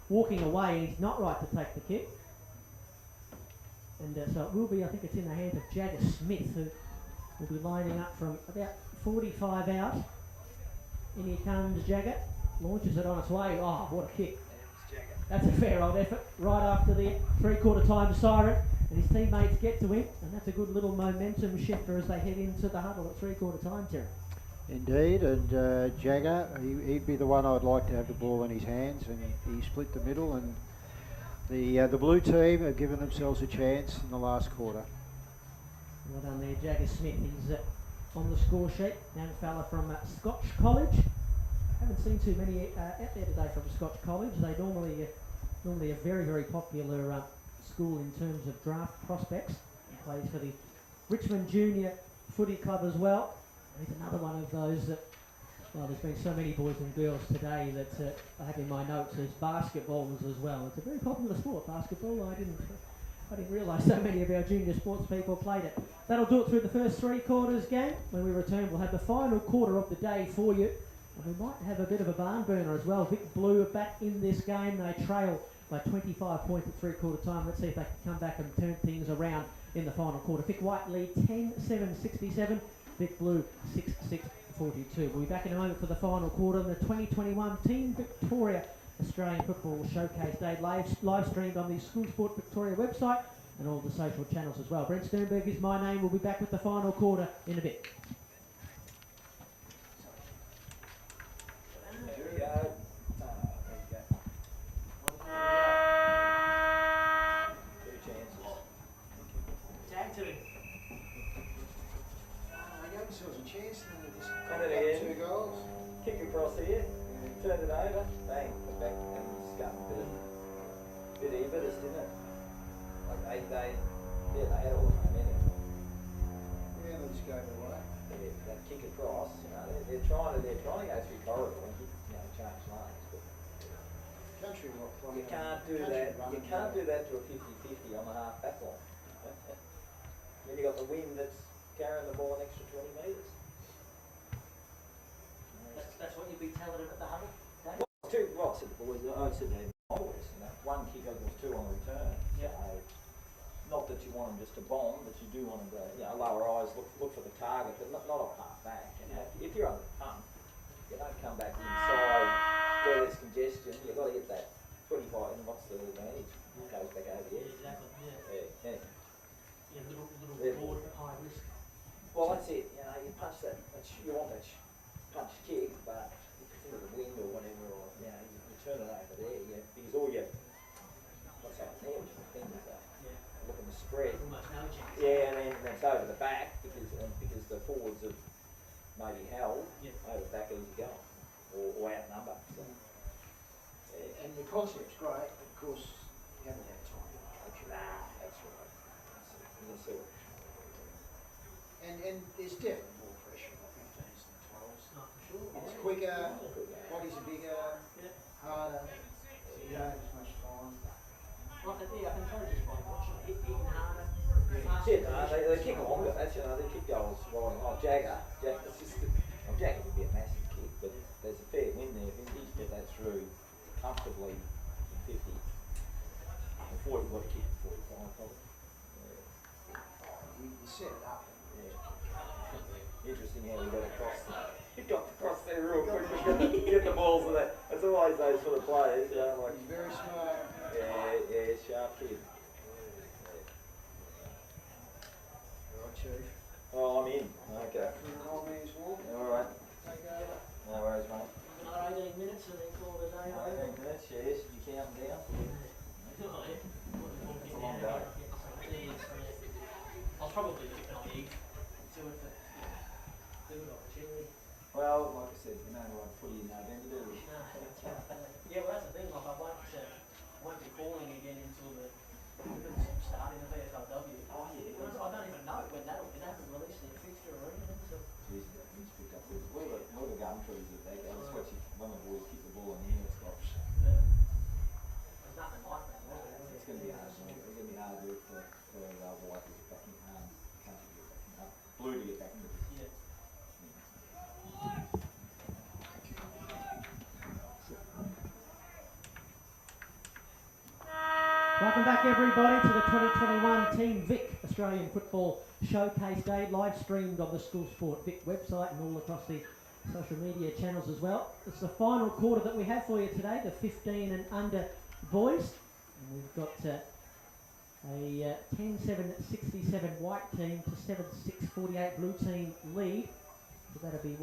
walking away, and he's not right to take the kick. And so it will be, I think it's in the hands of Jagger Smith, who will be lining up from about 45 out. In here comes Jagger, launches it on its way. Oh, what a kick. That's a fair old effort, right after the three-quarter time siren, and his teammates get to him, and that's a good little momentum shifter as they head into the huddle at three-quarter time, Terry. Indeed, and Jagger, he'd be the one I'd like to have the ball in his hands, and he split the middle, and the blue team have given themselves a chance in the last quarter. Well done there, Jagger Smith. He's on the score sheet. Young fella from Scotch College. Haven't seen too many out there today from Scotch College. They normally a very, very popular school in terms of draft prospects. He plays for the Richmond Junior Footy Club as well. He's another one of those that, well, there's been so many boys and girls today that I have in my notes as basketballers as well. It's a very popular sport, basketball. I didn't realise so many of our junior sports people played it. That'll do it through the first three quarters game. When we return, we'll have the final quarter of the day for you. And we might have a bit of a barn burner as well. Vic Blue are back in this game. They trail by 25 points at three-quarter time. Let's see if they can come back and turn things around in the final quarter. Vic White lead 10-7-67. Vic Blue 6-6-42. We'll be back in a moment for the final quarter. The 2021 Team Victoria Australian Football Showcase Day live streamed on the School Sport Victoria website and all the social channels as well. Brent Sternberg is my name. We'll be back with the final quarter in a bit. Kick across here, turn it over, bang, put back and scum. Bit impetus, didn't it? Like they had all the momentum. Yeah, they'll just go the way. Yeah, that kick across, they're trying to go through corridor and change lanes, but Country rock. you can't do that. You can't do that to a 50-50 on the half back line. Then you got the wind that's carrying the ball an extra 20 metres. That's what you'd be telling them at the huddle. Well, I said the boys, I said to them, one kick equals two on return. Yeah. So, not that you want them just to bomb, but you do want them to, lower eyes, look for the target, but not off half back. If you're on the pump, you don't come back inside where there's congestion. You've got to hit that 25, and what's the advantage? It goes back over here. Exactly, Yeah. little broad, high risk. Well, that's it. You punch that. You want that punch kick, but if it's into the wind or whatever, or you turn it over there. Because all your what's happening there, which the fingers are looking to spread. Almost no chance. Yeah, and then it's over the back because the forwards have maybe held over the back easy going or outnumber. So, And the concept's great, but of course you haven't had time to coach it. That's right. You can see it. And there's definitely more pressure on 15s than 12s. Not for sure. It's quicker, bodies are bigger, harder, you don't have as much time. I can tell just by watching it, hitting harder. They kick longer. That's they kick goals rolling. Jagger would be a massive kick, but there's a fair win there. If he's get that through comfortably, 50, and 40, what a kick, 45 probably. You set it up. Interesting how he got across. He got across there real quick. Get the balls of that. That's always those sort of players. Like He's very smart. yeah, sharp kid. Alright, Chief. Oh, I'm in. Okay. For an old man's walk. All right. Take over. No worries, mate. Another 18 minutes and then call it a day. 18 minutes, yes. You count down. That's a long day. I was probably looking on the egg to it, but good opportunity. Well, like I said, we know what footy in November, do we? Yeah, well that's the thing, like I won't be calling again until the start in the VFLW. Oh, yeah. I don't even know when that'll be. They haven't released their fixture or anything, so. Jeez, that needs to pick up. What the gum trees that they go. Just watch one of the boys kick the ball in the air, it's like, There's nothing like that. it's going to be hard. It's going to be hard to do it for White to get back in, Country to get back in, Blue to get back in. Yeah. Welcome back everybody to the 2021 Team Vic Australian Football Showcase Day, live streamed on the School Sport Vic website and all across the social media channels as well. It's the final quarter that we have for you today, the 15 and under boys. And we've got a 10-7-67 white team to 7-6-48 blue team lead. So that'll be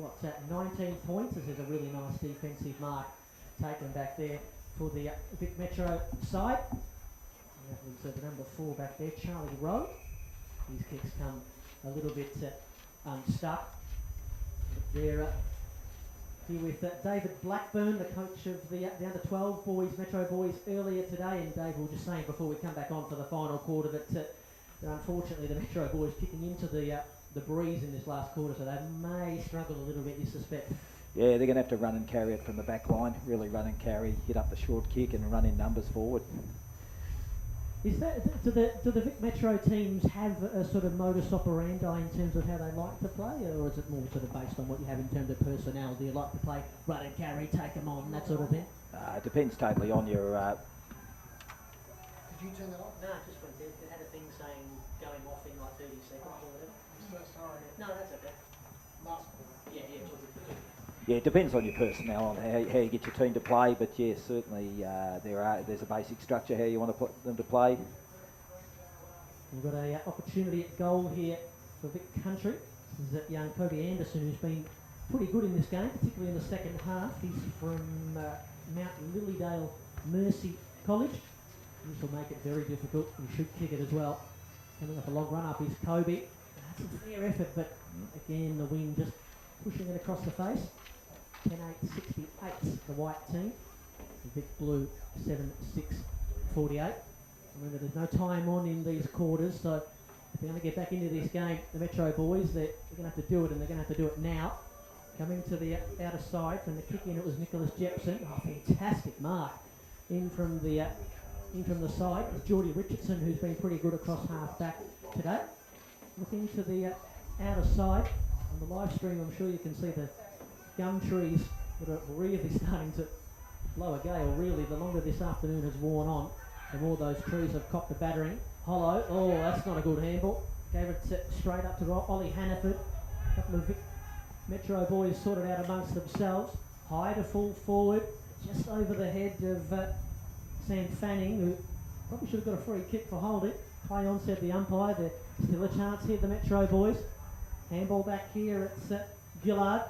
19 points. This is a really nice defensive mark taken back there for the Vic Metro side. And that was the number 4 back there, Charlie Rowe. These kicks come a little bit unstuck. They're here with David Blackburn, the coach of the under-12 boys, Metro boys, earlier today. And Dave, we were just saying before we come back on for the final quarter that unfortunately the Metro boys kicking into the breeze in this last quarter, so they may struggle a little bit, you suspect. Yeah, they're going to have to run and carry it from the back line, really run and carry, hit up the short kick and run in numbers forward. Is that do the Vic Metro teams have a sort of modus operandi in terms of how they like to play, or is it more sort of based on what you have in terms of personnel? Do you like to play run and carry, take them on, that sort of thing? It depends totally on your. Did you turn that off? No, it just went dead. It had a thing saying going off in like 30 seconds or whatever. I'm so sorry. No, that's okay. Last ball. Yeah, it's all good. Yeah, it depends on your personnel on how you get your team to play, but yes, certainly there's a basic structure how you want to put them to play. We've got a opportunity at goal here for Vic Country. This is that young Kobe Anderson, who's been pretty good in this game, particularly in the second half. He's from Mount Lilydale Mercy College. This will make it very difficult. He should kick it as well. Coming up a long run up is Kobe. That's a fair effort, but again the wind just pushing it across the face. 10-8-68, the white team. The Vic Blue 7-6-48. Remember, there's no time on in these quarters, so if they're going to get back into this game, the Metro boys, they're going to have to do it, and they're going to have to do it now. Coming to the outer side from the kick in, it was Nicholas Jepson. Oh, fantastic mark in from the side. It's Geordie Richardson, who's been pretty good across half back today. Looking to the outer side on the live stream, I'm sure you can see the gum trees that are really starting to blow a gale. Really, the longer this afternoon has worn on, the more those trees have copped a battering. Hollow, oh, that's not a good handball. Gave it straight up to Ollie Hannaford. A couple of Metro boys sorted out amongst themselves. High to full forward, just over the head of Sam Fanning, who probably should have got a free kick for holding. Play on, said the umpire. There's still a chance here, the Metro boys. Handball back here, it's Gillard.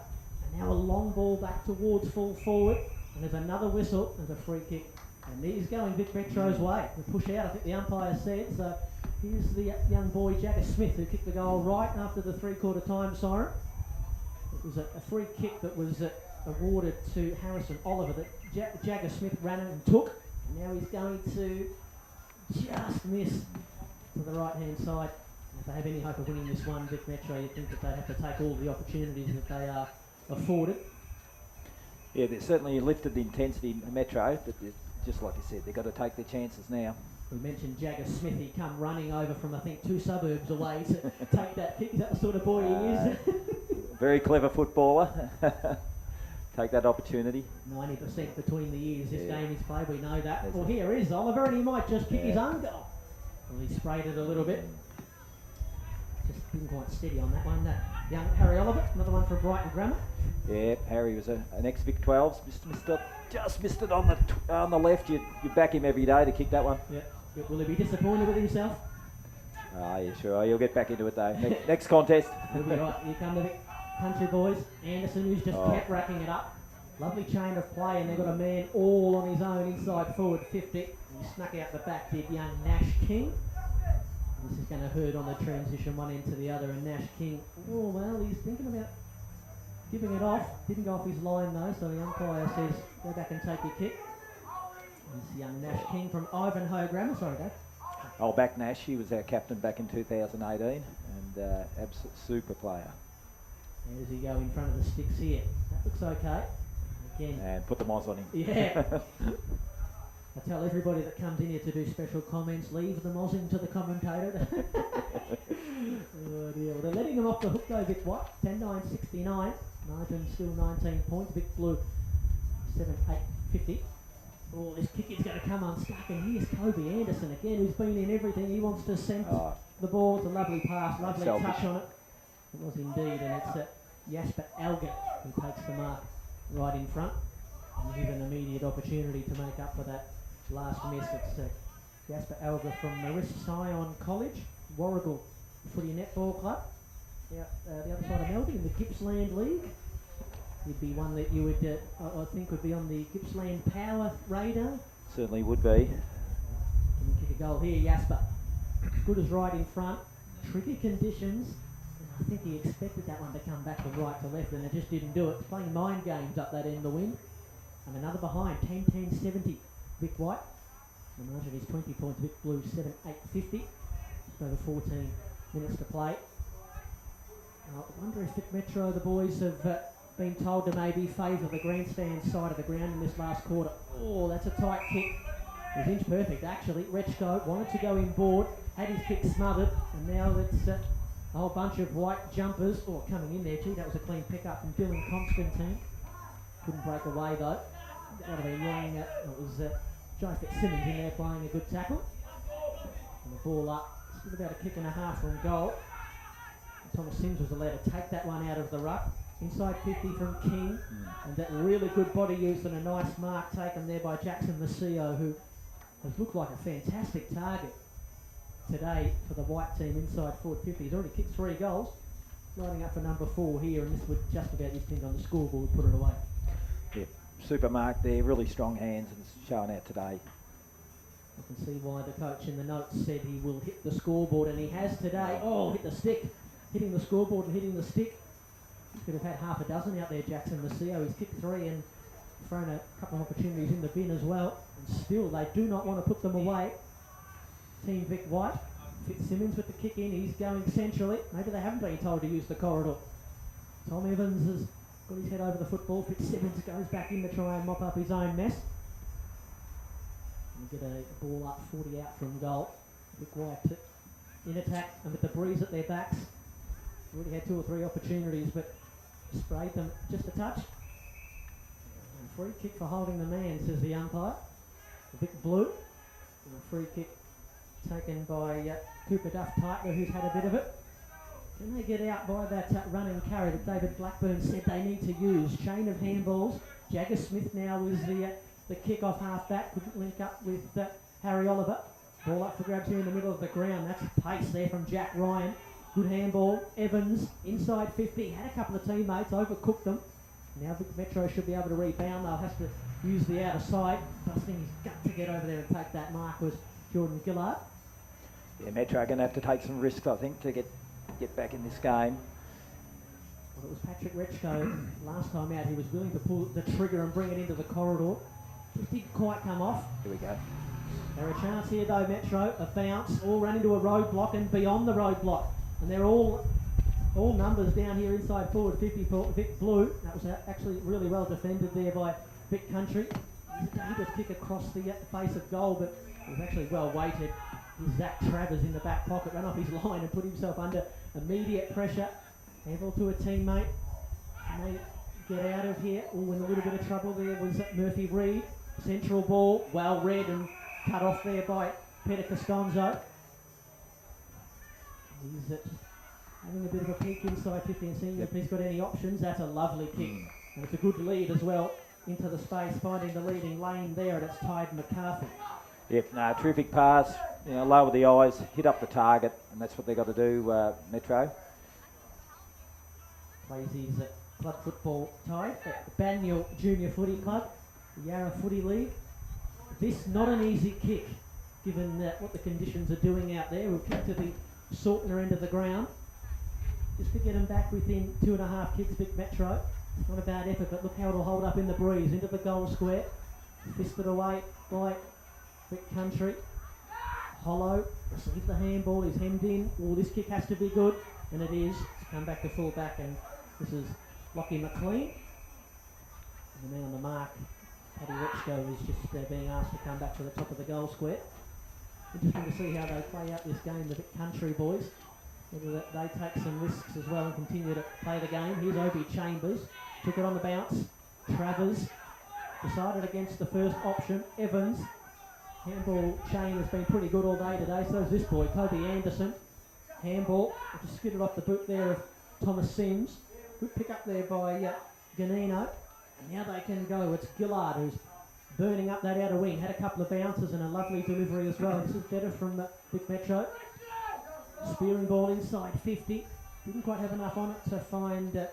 And now a long ball back towards full forward. And there's another whistle, there's a free kick. And he's going Vic Metro's way. The push out, I think the umpire said. So here's the young boy, Jagger Smith, who kicked the goal right after the three-quarter time siren. It was a free kick that was awarded to Harrison Oliver that Jagger Smith ran and took. And now he's going to just miss to the right-hand side. If they have any hope of winning this one, Vic Metro, you'd think that they have to take all the opportunities that they are afforded. Yeah, they certainly lifted the intensity in Metro, but just like you said, they've got to take their chances now. We mentioned Jagger Smith. He come running over from, I think, 2 suburbs away to take that kick. Is that the sort of boy he is? Very clever footballer. Take that opportunity. 90% between the years this game is played, we know that. There's well, here is Oliver, and he might just kick his own goal. Well, he sprayed it a little bit. Just been quite steady on that one. Young Harry Oliver, another one from Brighton Grammar. Yeah, Harry was an ex-Vic 12s. Just missed it on the left. You back him every day to kick that one. Yeah. Will he be disappointed with himself? Yeah, sure. He'll get back into it though. Next contest. He'll be right. Here come the Vic Country boys. Anderson, who's just kept racking it up. Lovely chain of play, and they've got a man all on his own inside forward 50. And he snuck out the back, did young Nash King. This is going to hurt on the transition one end to the other, and Nash King, oh well, he's thinking about giving it off. Didn't go off his line though, so the umpire says, go back and take your kick. This young Nash King from Ivanhoe Grammar, sorry Dave. I'll back Nash, he was our captain back in 2018, and absolute super player. How does he go in front of the sticks here? That looks okay. Again. And put the moz on him. Yeah. I tell everybody that comes in here to do special comments, leave the mozzing to the commentator. Oh dear. Well, they're letting them off the hook though, Vic White. 10-9-69. Margin still 19 points. Vic Blue 7-8-50. Oh, this kick is going to come unstuck. And here's Kobe Anderson again, who's been in everything. He wants to send the ball. It's a lovely pass, lovely touch on it. It was indeed, and it's Jasper Alger who takes the mark right in front. And given an immediate opportunity to make up for that last miss. It's Jasper Alger from Marist Sion College, Warrigal Footy Netball Club. The other side of Melbourne in the Gippsland League. He'd be one that you would, I think, would be on the Gippsland Power radar. Certainly would be. Can you kick a goal here, Jasper? Good as right in front. Tricky conditions. I think he expected that one to come back from right to left, and it just didn't do it. Playing mind games up that end of the wind. And another behind, 10-10-70. Vic White. The margin is 20 points. Vic Blue 7-8-50. Just over 14 minutes to play. I wonder if Vic Metro, the boys, have been told to maybe favour the grandstand side of the ground in this last quarter. Oh, that's a tight kick. It was inch perfect actually. Rechko wanted to go inboard, had his kick smothered, and now it's a whole bunch of white jumpers coming in there. Gee, that was a clean pick-up from Dylan Constantine. Couldn't break away though. That would have been young. It was Joe Fitzsimmons in there playing a good tackle. And the ball up, still about a kick and a half from goal. And Thomas Sims was allowed to take that one out of the ruck. Inside 50 from King, and that really good body use and a nice mark taken there by Jackson Macio, who has looked like a fantastic target today for the white team inside forward 50. He's already kicked 3 goals, lining up for number 4 here, and this would just about his thing on the scoreboard, put it away. Yeah, super mark there, really strong hands, and it's showing out today. You can see why the coach in the notes said he will hit the scoreboard, and he has today. Oh, hit the stick, hitting the scoreboard and hitting the stick. He could have had half a dozen out there, Jackson Macio. He's kicked 3 and thrown a couple of opportunities in the bin as well. And still, they do not want to put them away. Team Vic White. Fitzsimmons with the kick in. He's going centrally. Maybe they haven't been told to use the corridor. Tom Evans has got his head over the football. Fitzsimmons goes back in to try and mop up his own mess. And get a ball up 40 out from goal. Vic White in attack and with the breeze at their backs. Already had 2 or 3 opportunities, but sprayed them just a touch. And free kick for holding the man, says the umpire. Vic Blue. And a free kick taken by Cooper Duff Tightler, who's had a bit of it. Can they get out by that running carry that David Blackburn said they need to use? Chain of handballs. Jagger Smith now is the kick-off half-back. Couldn't link up with Harry Oliver. Ball up for grabs here in the middle of the ground. That's pace there from Jack Ryan. Good handball. Evans inside 50. Had a couple of teammates, overcooked them. Now Vic Metro should be able to rebound. They'll have to use the outer side. Busting his gut to get over there and take that mark was Jordan Gillard. Yeah, Metro are going to have to take some risks, I think, to get back in this game. Well, it was Patrick Rechko last time out. He was willing to pull the trigger and bring it into the corridor. It didn't quite come off. Here we go. There a chance here though, Metro. A bounce. All run into a roadblock and beyond the roadblock. And they're all numbers down here inside forward 50 for Vic Blue. That was actually really well defended there by Vic Country. He just kick across the face of goal, but it was actually well weighted. Zach Travers in the back pocket, ran off his line and put himself under immediate pressure. Handball to a teammate. And they get out of here. Oh, in a little bit of trouble there was Murphy Reed. Central ball, well read and cut off there by Peter Costanzo. He's having a bit of a peek inside 50 and seeing if he's got any options. That's a lovely kick. And it's a good lead as well into the space, finding the leading lane there, and it's Tide McCarthy. Yep, no, terrific pass. You know, lower the eyes, hit up the target, and that's what they've got to do, Metro. Plays his club football Tide at the Banyule Junior Footy Club, the Yarra Footy League. This not an easy kick, given what the conditions are doing out there. We'll kick to the Saltner end of the ground. Just to get them back within 2.5 kicks, Vic Metro. Not a bad effort, but look how it'll hold up in the breeze. Into the goal square. Fisted away by Vic Country. Hollow. Receives the handball. He's hemmed in. Oh, this kick has to be good. And it is. It's come back to full back, and this is Lockie McLean. And the man on the mark, Paddy Rechko, is just being asked to come back to the top of the goal square. Interesting to see how they play out this game, the Vic Country boys. Whether they take some risks as well and continue to play the game. Here's Obi Chambers. Took it on the bounce. Travers decided against the first option. Evans. Handball chain has been pretty good all day today. So is this boy, Kobe Anderson. Handball. Just skidded off the boot there of Thomas Sims. Good pick up there by Ganino. And now they can go. It's Gillard who's burning up that outer wing. Had a couple of bounces and a lovely delivery as well. This is better from Vic Metro. Spearing ball inside 50. Didn't quite have enough on it to find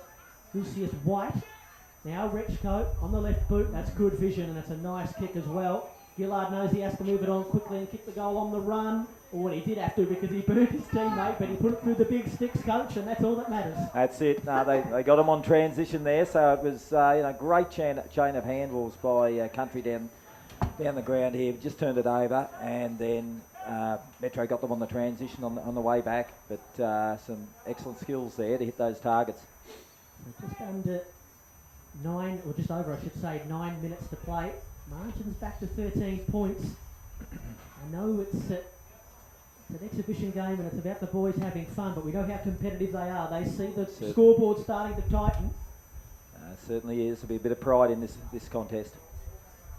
Lucius White. Now Rechko on the left boot. That's good vision, and it's a nice kick as well. Gillard knows he has to move it on quickly and kick the goal on the run. Or he did have to because he burned his teammate, but he put it through the big sticks, coach, and that's all that matters. That's it. No, they got him on transition there, so it was great chain of handballs by Country down the ground here. Just turned it over, and then Metro got them on the transition on the way back, but some excellent skills there to hit those targets. So just under 9, or just over I should say, 9 minutes to play. Margin's back to 13 points. I know it's an exhibition game and it's about the boys having fun, but we know how competitive they are. They see the scoreboard starting to tighten. Certainly is. There'll be a bit of pride in this contest.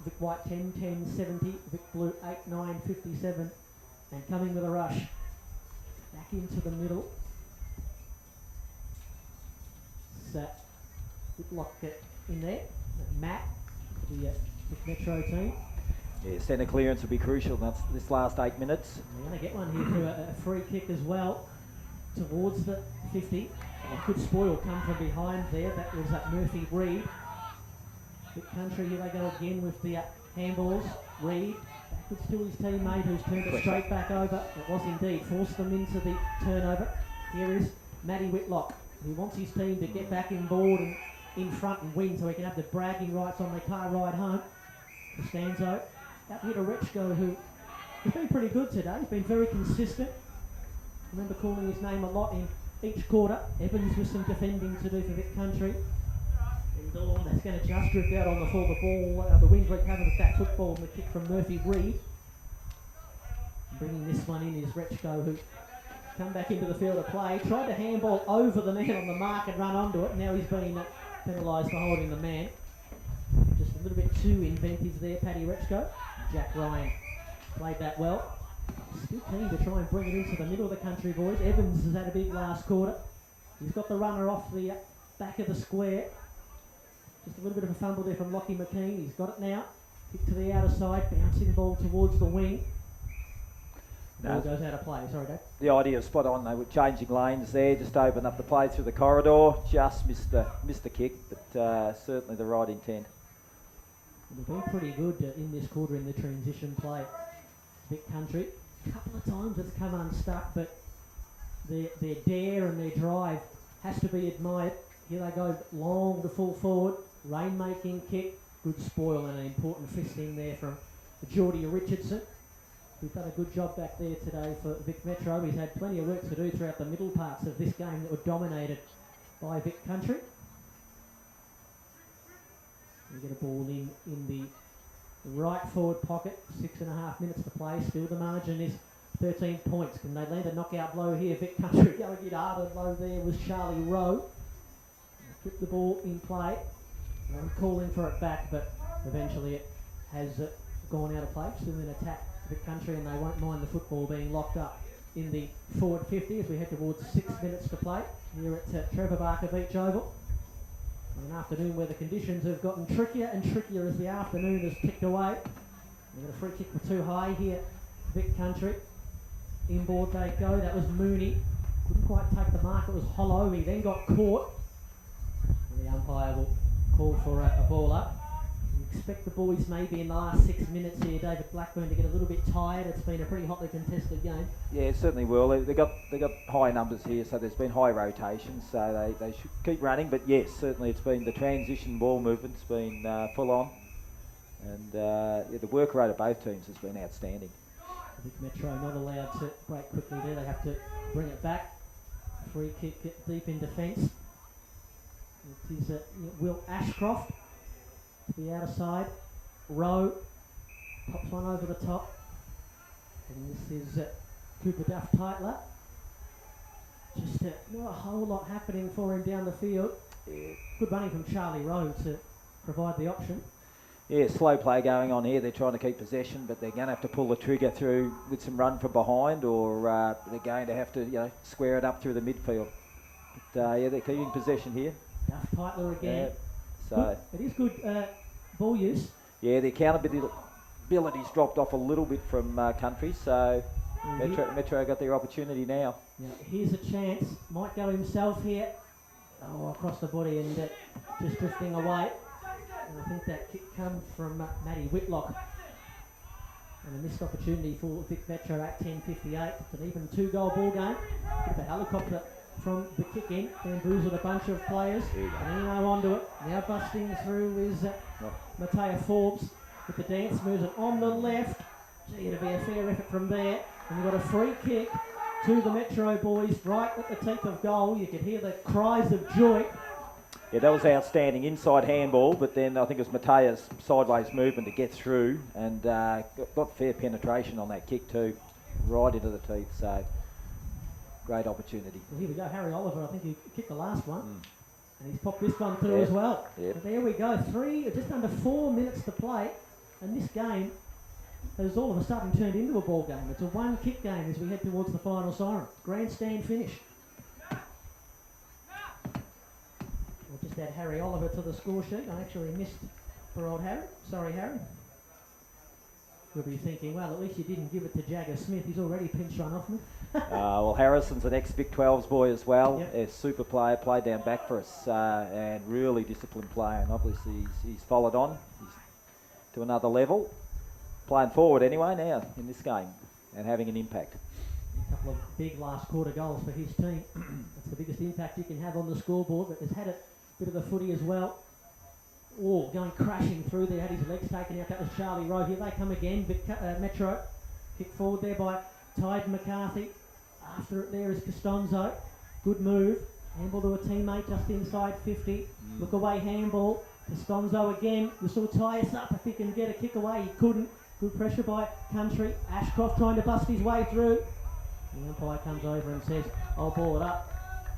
Vic White 10, 10, 70. Vic Blue 8, 9, 57. And coming with a rush. Back into the middle. So, Whitlock in there. Matt, the Vic Metro team. Yeah, centre clearance will be crucial. That's this last 8 minutes. We're going to get one here through a free kick as well towards the 50. A good spoil come from behind there. That was Murphy Reid. Vic Country, here they go again with the handballs. Reid backwards to his teammate who's turned it straight back over. It was indeed. Forced them into the turnover. Here is Matty Whitlock, who wants his team to get back in board and in front and win so he can have the bragging rights on the car ride home. Costanzo. Out here to Rechko, who has been pretty good today. He's been very consistent. I remember calling his name a lot in each quarter. Evans with some defending to do for Vic Country. And Dawn, that's going to just drift out on the full. The ball, the wind recovered with that football and the kick from Murphy Reid. Bringing this one in is Rechko, who come back into the field of play. Tried to handball over the man on the mark and run onto it. Now he's been penalised for holding the man. Just a little bit too inventive there, Paddy Rechko. Jack Ryan played that well. Still keen to try and bring it into the middle of the country, boys. Evans has had a big last quarter. He's got the runner off the back of the square. Just a little bit of a fumble there from Lockie McKean. He's got it now. Kick to the outer side, bouncing ball towards the wing. Ball goes out of play. Sorry, Dave. The idea is spot on. They were changing lanes there, just open up the play through the corridor. Just missed the kick, but certainly the right intent. They've been pretty good in this quarter in the transition play. Vic Country. A couple of times it's come unstuck, but their dare and their drive has to be admired. Here they go, long to full forward, rain-making kick, good spoil and an important fist in there from Geordie Richardson, who's done a good job back there today for Vic Metro. He's had plenty of work to do throughout the middle parts of this game that were dominated by Vic Country. We get a ball in the right forward pocket, 6.5 minutes to play. Still the margin is 13 points. Can they land a knockout blow here? Vic Country going to get harder blow there was Charlie Rowe. Keep the ball in play. I'm calling for it back, but eventually it has gone out of play. Still in attack Vic Country, and they won't mind the football being locked up in the forward 50 as we head towards 6 minutes to play here at Trevor Barker Beach Oval. An afternoon where the conditions have gotten trickier and trickier as the afternoon has ticked away. We've got a free kick for too high here, Vic Country. Inboard they go, that was Mooney. Couldn't quite take the mark, it was Hollow. He then got caught. And the umpire will call for a ball up. We expect the boys maybe in the last 6 minutes here, David Blackburn, to get a little bit tired. It's been a pretty hotly contested game. Yeah, it certainly will. They got high numbers here, so there's been high rotations, so they should keep running. But yes, certainly it's been the transition ball movement's been full on, and the work rate of both teams has been outstanding. Vic Metro not allowed to break quickly there. They have to bring it back. Free kick deep in defence. It is Will Ashcroft to the outer side. Rowe pops one over the top. And this is Cooper Duff Titler. Just not a whole lot happening for him down the field. Good running from Charlie Rowe to provide the option. Yeah, slow play going on here. They're trying to keep possession, but they're going to have to pull the trigger through with some run from behind, or they're going to have to, square it up through the midfield. But they're keeping possession here. Duff Titler again. So it is good ball use. Yeah, the accountability's dropped off a little bit from Country, so Metro got their opportunity now. Now here's a chance. Might go himself here. Oh, across the body and just drifting away. And I think that kick comes from Matty Whitlock. And a missed opportunity for Vic Metro at 10:58. It's an even 2-goal ball game. Bit of a helicopter from the kick in. Bamboozled a bunch of players. And Eno onto it. Now busting through is Matteo Forbes with the dance moves. And on the left, gee, it'll be a fair effort from there. And we've got a free kick to the Metro boys right at the teeth of goal. You could hear the cries of joy Yeah, that was outstanding inside handball, but then I think it was Matea's sideways movement to get through and got fair penetration on that kick too, right into the teeth, so great opportunity. Well, here we go, Harry Oliver, I think he kicked the last one, and he's popped this one through as well. Yep. And there we go, just under 4 minutes to play, and this game has all of a sudden turned into a ball game. It's a one-kick game as we head towards the final siren. Grandstand finish. We'll just add Harry Oliver to the score sheet. I actually missed for old Harry. Sorry, Harry. You'll be thinking, well, at least you didn't give it to Jagger Smith. He's already pinch run off me. Well, Harrison's an ex-Vic 12s boy as well. Yep. A super player, played down back for us, and really disciplined player. And obviously he's followed on. He's to another level. Playing forward anyway now in this game and having an impact. A couple of big last quarter goals for his team. That's the biggest impact you can have on the scoreboard, but has had a bit of the footy as well. Oh, going crashing through there, had his legs taken out. That was Charlie Rowe. Here they come again. Metro kicked forward there by Tyden McCarthy. After it there is Costanzo. Good move. Handball to a teammate just inside 50. Look away handball. Costanzo again. This will tie us up if he can get a kick away. He couldn't. Good pressure by Country. Ashcroft trying to bust his way through. The umpire comes over and says, I'll ball it up.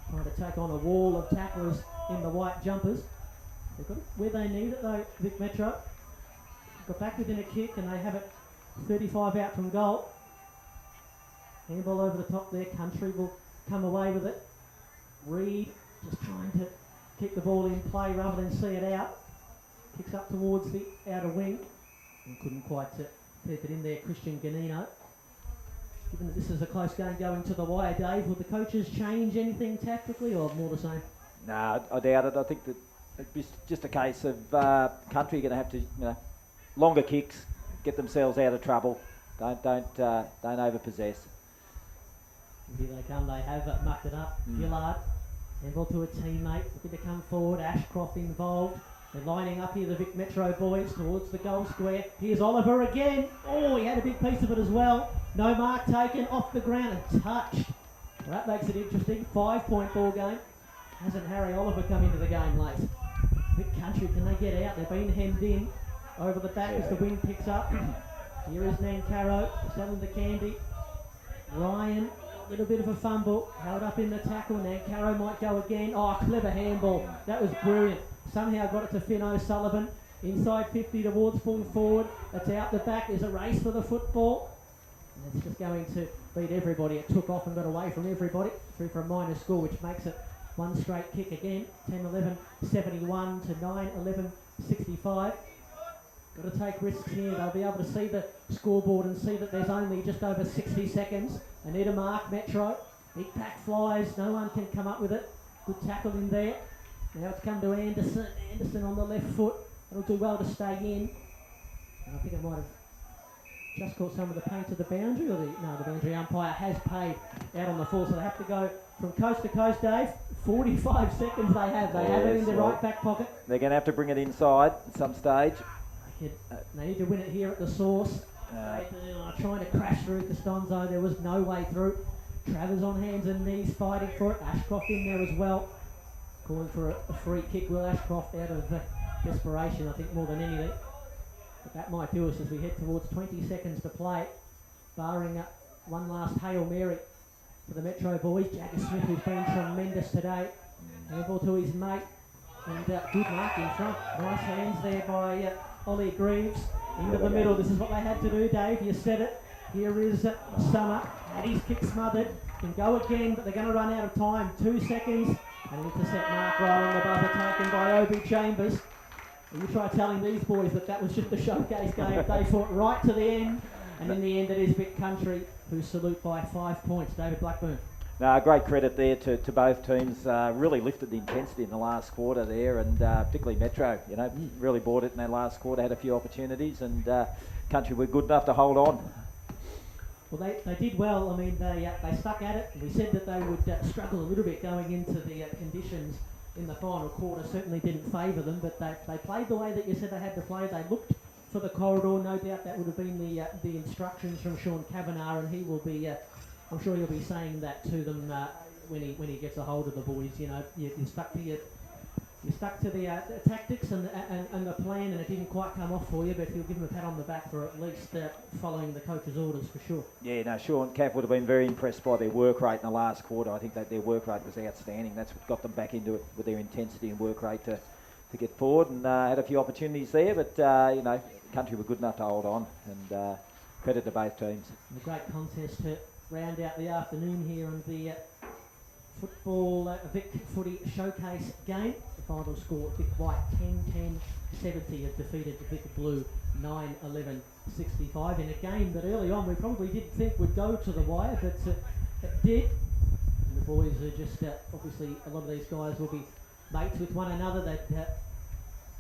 Trying to take on a wall of tacklers in the white jumpers. They've got it where they need it though, Vic Metro. Got back within a kick and they have it 35 out from goal. Handball over the top there. Country will come away with it. Reed just trying to kick the ball in play rather than see it out. Kicks up towards the outer wing. And couldn't quite keep it in there, Christian Ganino. Given that this is a close game going to the wire, Dave, will the coaches change anything tactically or more the same? No, I doubt it. I think that it's just a case of Country going to have to, longer kicks, get themselves out of trouble. Don't overpossess. Here they come. They have mucked it up. Gillard, handball to a teammate, looking to come forward. Ashcroft involved. They're lining up here, the Vic Metro boys, towards the goal square. Here's Oliver again. Oh, he had a big piece of it as well. No mark taken, off the ground and touched. Well, that makes it interesting. 5-point ball game. Hasn't Harry Oliver come into the game late? Vic Country, can they get out? They've been hemmed in. Over the back as the wind picks up. Here is Nancaro, selling the candy. Ryan, a little bit of a fumble. Held up in the tackle. Nancaro might go again. Oh, clever handball. That was brilliant. Somehow got it to Finn O'Sullivan. Inside 50 towards full forward. That's out the back. There's a race for the football. And it's just going to beat everybody. It took off and got away from everybody. Through for a minor score, which makes it one straight kick again. 10-11, 71 to 9-11, 65. Got to take risks here. They'll be able to see the scoreboard and see that there's only just over 60 seconds. They need a mark, Metro. Big pack flies. No one can come up with it. Good tackle in there. Now it's come to Anderson. Anderson on the left foot. It'll do well to stay in. And I think I might have just caught some of the paint to the boundary. Or the boundary umpire has paid out on the full. So they have to go from coast to coast, Dave. 45 seconds they have. They have it in the right back pocket. They're going to have to bring it inside at some stage. They need to win it here at the source. Trying to crash through Costanzo. There was no way through. Travers on hands and knees fighting for it. Ashcroft in there as well. Calling for a free kick. Will Ashcroft out of desperation, I think, more than anything. But that might do us as we head towards 20 seconds to play. Barring one last Hail Mary for the Metro boys. Jagger Smith, who's been tremendous today. Handball to his mate. And good mark in front. Nice hands there by Ollie Greaves. Into the middle. This is what they had to do, Dave. You said it. Here is Summer. Had his kick smothered. Can go again, but they're going to run out of time. 2 seconds. And intercept mark right on the buzzer taken by Obi Chambers. And you try telling these boys that was just a showcase game. They fought right to the end. And in the end, it is Vic Country who salute by 5 points. David Blackburn. No, great credit there to both teams. Really lifted the intensity in the last quarter there, and particularly Metro, really bought it in that last quarter, had a few opportunities, and Country were good enough to hold on. Well, they did well. I mean, they stuck at it. We said that they would struggle a little bit going into the conditions in the final quarter. Certainly didn't favour them, but they played the way that you said they had to play. They looked for the corridor. No doubt that would have been the instructions from Sean Kavanagh, and he will be. I'm sure he'll be saying that to them when he gets a hold of the boys. You're stuck to you stuck to the tactics and the plan, and it didn't quite come off for you, but you'll give them a pat on the back for at least following the coach's orders for sure. Yeah, no, Shaw and Cav would have been very impressed by their work rate in the last quarter. I think that their work rate was outstanding. That's what got them back into it with their intensity and work rate to get forward, and had a few opportunities there, but you know, the country were good enough to hold on, and credit to both teams. A great contest to round out the afternoon here on the football Vic Footy Showcase game. The final score, Vic White 10-10-70 have defeated Vic Blue 9-11-65 in a game that early on we probably didn't think would go to the wire, but it did. And the boys are just, obviously a lot of these guys will be mates with one another. They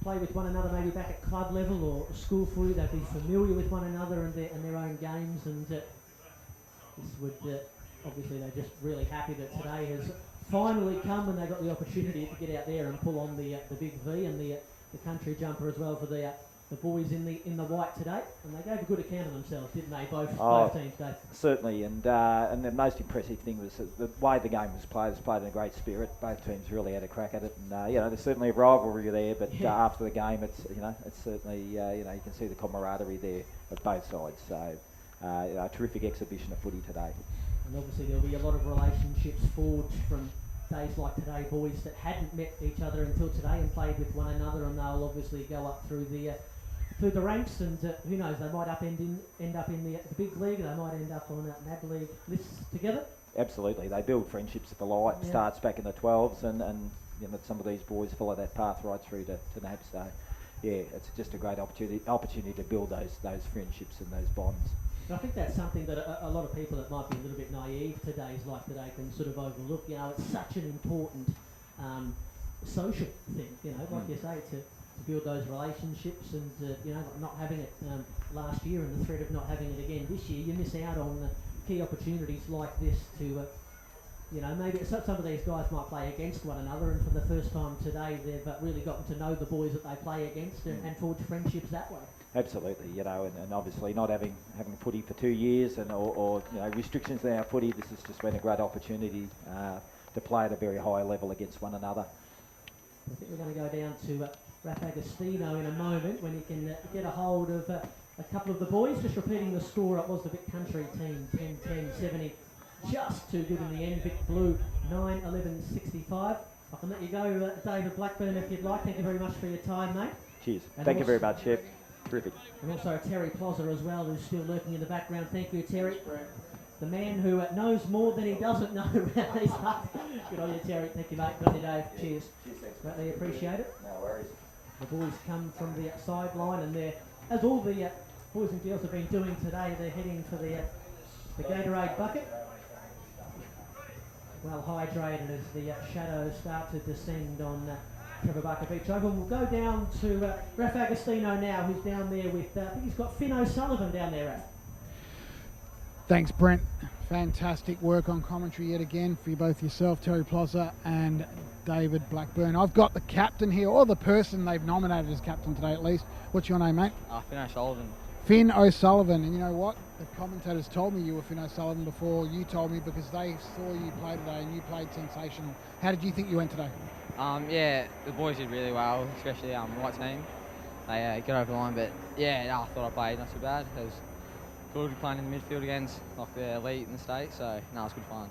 play with one another maybe back at club level or school footy. They'd be familiar with one another and their own games, and this would obviously they're just really happy that today has finally come and they got the opportunity to get out there and pull on the big V and the country jumper as well for the boys in the white today, and they gave a good account of themselves, didn't they? Both teams, Dave. Certainly, and the most impressive thing was the way the game was played. It was played in a great spirit. Both teams really had a crack at it, and you know, there's certainly a rivalry there. But after the game, it's it's certainly you know, you can see the camaraderie there of both sides. So a terrific exhibition of footy today. And obviously there'll be a lot of relationships forged from days like today, boys that hadn't met each other until today and played with one another, and they'll obviously go up through the ranks, and who knows, they might end up in the big league, they might end up on NAB league lists together. Absolutely, they build friendships for life. It starts back in the 12s, and you know, some of these boys follow that path right through to NAB. So yeah, it's just a great opportunity to build those friendships and those bonds. I think that's something that a lot of people that might be a little bit naive to days like today can sort of overlook. You know, it's such an important social thing, you know, like you say, to build those relationships, and you know, not having it last year and the threat of not having it again this year, you miss out on key opportunities like this to, you know, maybe some of these guys might play against one another, and for the first time today they've really gotten to know the boys that they play against and forge friendships that way. Absolutely, you know, and obviously not having footy for 2 years and or you know, restrictions in our footy, this has just been a great opportunity to play at a very high level against one another. I think we're going to go down to Raf Agostino in a moment when he can get a hold of a couple of the boys. Just repeating the score, it was the Vic Country team 10-10-70, just too good in the end. Vic Blue 9-11-65. I can let you go, David Blackburn, if you'd like. Thank you very much for your time, mate. Cheers. Thank you very much, Chef. Terrific. And also Terry Plozza as well, who's still lurking in the background. Thank you, Terry. The man who knows more than he doesn't know around these parts. Good on you, Terry. Thank you, mate. Good on you, Dave. Cheers. Greatly appreciate it. No worries. The boys come from the sideline, and they're, as all the boys and girls have been doing today, they're heading for the Gatorade bucket. Well hydrated as the shadows start to descend on Trevor Barker Beach Oval. We'll go down to Raf Agostino now, who's down there with, I think he's got Finn O'Sullivan down there, Raf. Thanks, Brent. Fantastic work on commentary yet again for both yourself, Terry Plozza, and David Blackburn. I've got the captain here, or the person they've nominated as captain today at least. What's your name, mate? Finn O'Sullivan. Finn O'Sullivan. And you know what? The commentators told me you were Finn O'Sullivan before you told me, because they saw you play today and you played sensational. How did you think you went today? Yeah, the boys did really well, especially the white team. They got over the line, but yeah, I thought I played not too bad. It was good playing in the midfield against like the elite in the state, so it was good fun.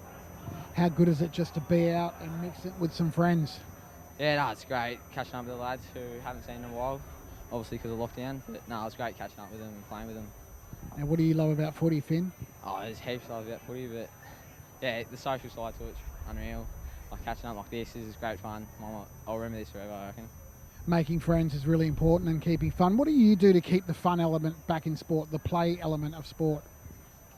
How good is it just to be out and mix it with some friends? Yeah, it's great catching up with the lads who haven't seen in a while, obviously because of lockdown, but it's great catching up with them and playing with them. And what do you love about footy, Finn? There's heaps I love about footy, but yeah, the social side to it's unreal. Like catching up like this is great fun. I'll remember this forever, I reckon. Making friends is really important and keeping fun. What do you do to keep the fun element back in sport, the play element of sport?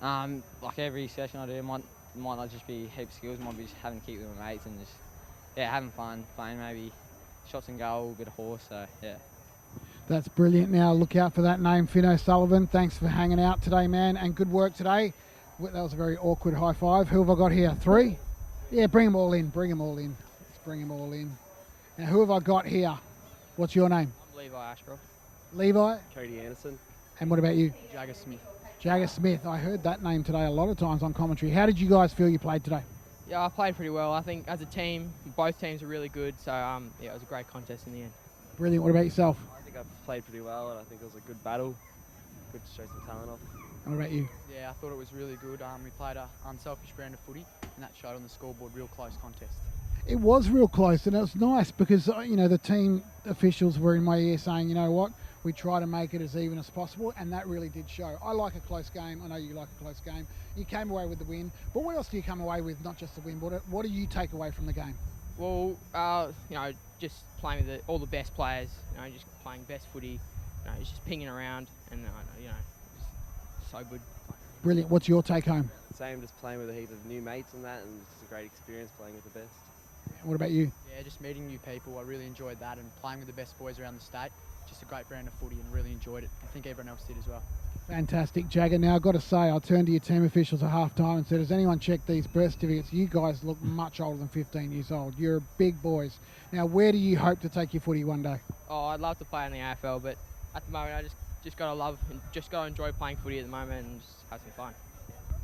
Like every session I do, might not just be heaps of skills, might be just having to keep with my mates and just having fun, playing maybe shots and goal, a bit of horse, so yeah. That's brilliant. Now look out for that name, Finn O'Sullivan. Thanks for hanging out today, man, and good work today. That was a very awkward high five. Who have I got here? 3? Yeah, bring them all in. Bring them all in. Let's bring them all in. Now, who have I got here? What's your name? I'm Levi Ashcroft. Levi? Cody Anderson. And what about you? Jagger Smith. Jagger Smith. I heard that name today a lot of times on commentary. How did you guys feel you played today? Yeah, I played pretty well. I think as a team, both teams were really good. So yeah, it was a great contest in the end. Brilliant. What about yourself? I think I played pretty well, and I think it was a good battle. Good to show some talent off. What about you? Yeah, I thought it was really good. We played a unselfish brand of footy, and that showed on the scoreboard. Real close contest. It was real close, and it was nice because the team officials were in my ear saying, you know what, we try to make it as even as possible, and that really did show. I like a close game. I know you like a close game. You came away with the win, but what else do you come away with? Not just the win, but what do you take away from the game? Well, just playing with all the best players. Just playing best footy. Just pinging around, and just so good. Brilliant. What's your take home? Same, just playing with a heap of new mates and that, and it's a great experience playing with the best. What about you? Yeah, just meeting new people. I really enjoyed that, and playing with the best boys around the state. Just a great brand of footy, and really enjoyed it. I think everyone else did as well. Fantastic, Jagger. Now, I've got to say, I turned to your team officials at half-time and said, has anyone checked these birth certificates? You guys look much older than 15 years old. You're big boys. Now, where do you hope to take your footy one day? Oh, I'd love to play in the AFL, but at the moment, I just got to love and just got to enjoy playing footy at the moment and just have some fun.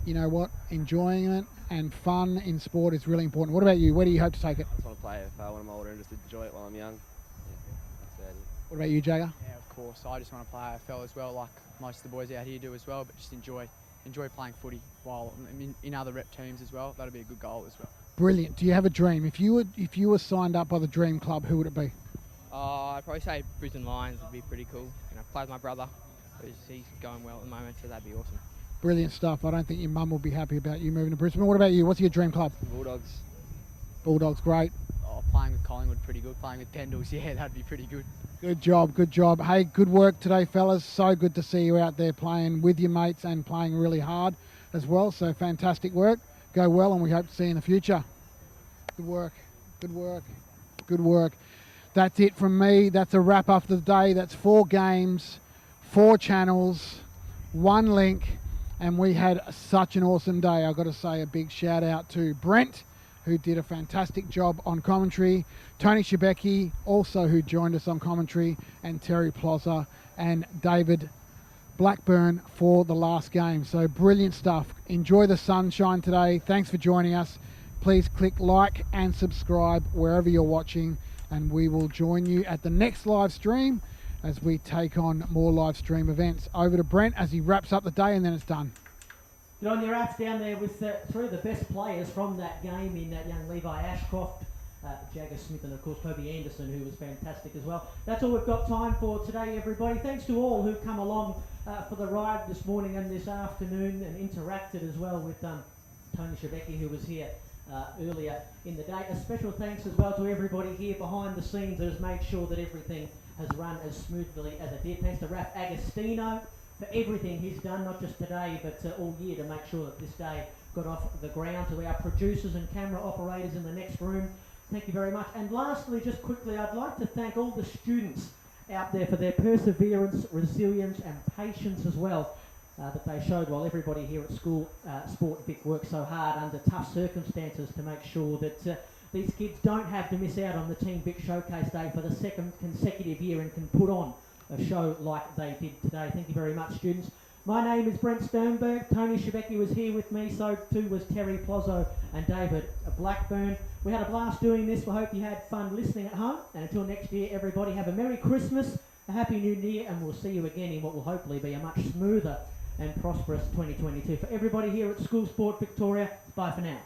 You know what? Enjoying it and fun in sport is really important. What about you? Where do you hope to take it? I just want to play AFL when I'm older and just enjoy it while I'm young. Yeah, that's about it. What about you, Jagger? Yeah, of course. I just want to play AFL as well, like most of the boys out here do as well. But just enjoy playing footy while in other rep teams as well. That'll be a good goal as well. Brilliant. Do you have a dream? If you were signed up by the Dream Club, who would it be? I'd probably say Brisbane Lions would be pretty cool. Play with my brother, he's going well at the moment, so that'd be awesome. Brilliant stuff. I don't think your mum will be happy about you moving to Brisbane. What about you? What's your dream club? Bulldogs. Bulldogs, great. Oh, playing with Collingwood, pretty good. Playing with Pendles, yeah, that'd be pretty good. Good job, good job. Hey, good work today, fellas. So good to see you out there playing with your mates and playing really hard as well. So fantastic work. Go well, and we hope to see you in the future. Good work, good work, good work. That's it from me. That's a wrap up of the day. That's 4 games, 4 channels, 1 link, and we had such an awesome day. I've got to say a big shout out to Brent, who did a fantastic job on commentary, Tony Shebeki, also who joined us on commentary, and Terry Plaza and David Blackburn for the last game. So brilliant stuff. Enjoy the sunshine today. Thanks for joining us. Please click like and subscribe wherever you're watching, and we will join you at the next live stream as we take on more live stream events. Over to Brent as he wraps up the day, and then it's done. Good on your apps down there with 3 of the best players from that game in young Levi Ashcroft, Jagger Smith, and of course Toby Anderson, who was fantastic as well. That's all we've got time for today, everybody. Thanks to all who've come along for the ride this morning and this afternoon and interacted as well with Tony Shebeki, who was here earlier in the day. A special thanks as well to everybody here behind the scenes that has made sure that everything has run as smoothly as it did. Thanks to Raf Agostino for everything he's done, not just today, but all year, to make sure that this day got off the ground. To our producers and camera operators in the next room, thank you very much. And lastly, just quickly, I'd like to thank all the students out there for their perseverance, resilience and patience as well that they showed while everybody here at School Sport Vic worked so hard under tough circumstances to make sure that these kids don't have to miss out on the Team Vic Showcase Day for the 2nd consecutive year and can put on a show like they did today. Thank you very much, students. My name is Brent Sternberg. Tony Shebeki was here with me, so too was Terry Plozzo and David Blackburn. We had a blast doing this. We hope you had fun listening at home. And until next year, everybody, have a Merry Christmas, a Happy New Year, and we'll see you again in what will hopefully be a much smoother and prosperous 2022. For everybody here at School Sport Victoria, bye for now.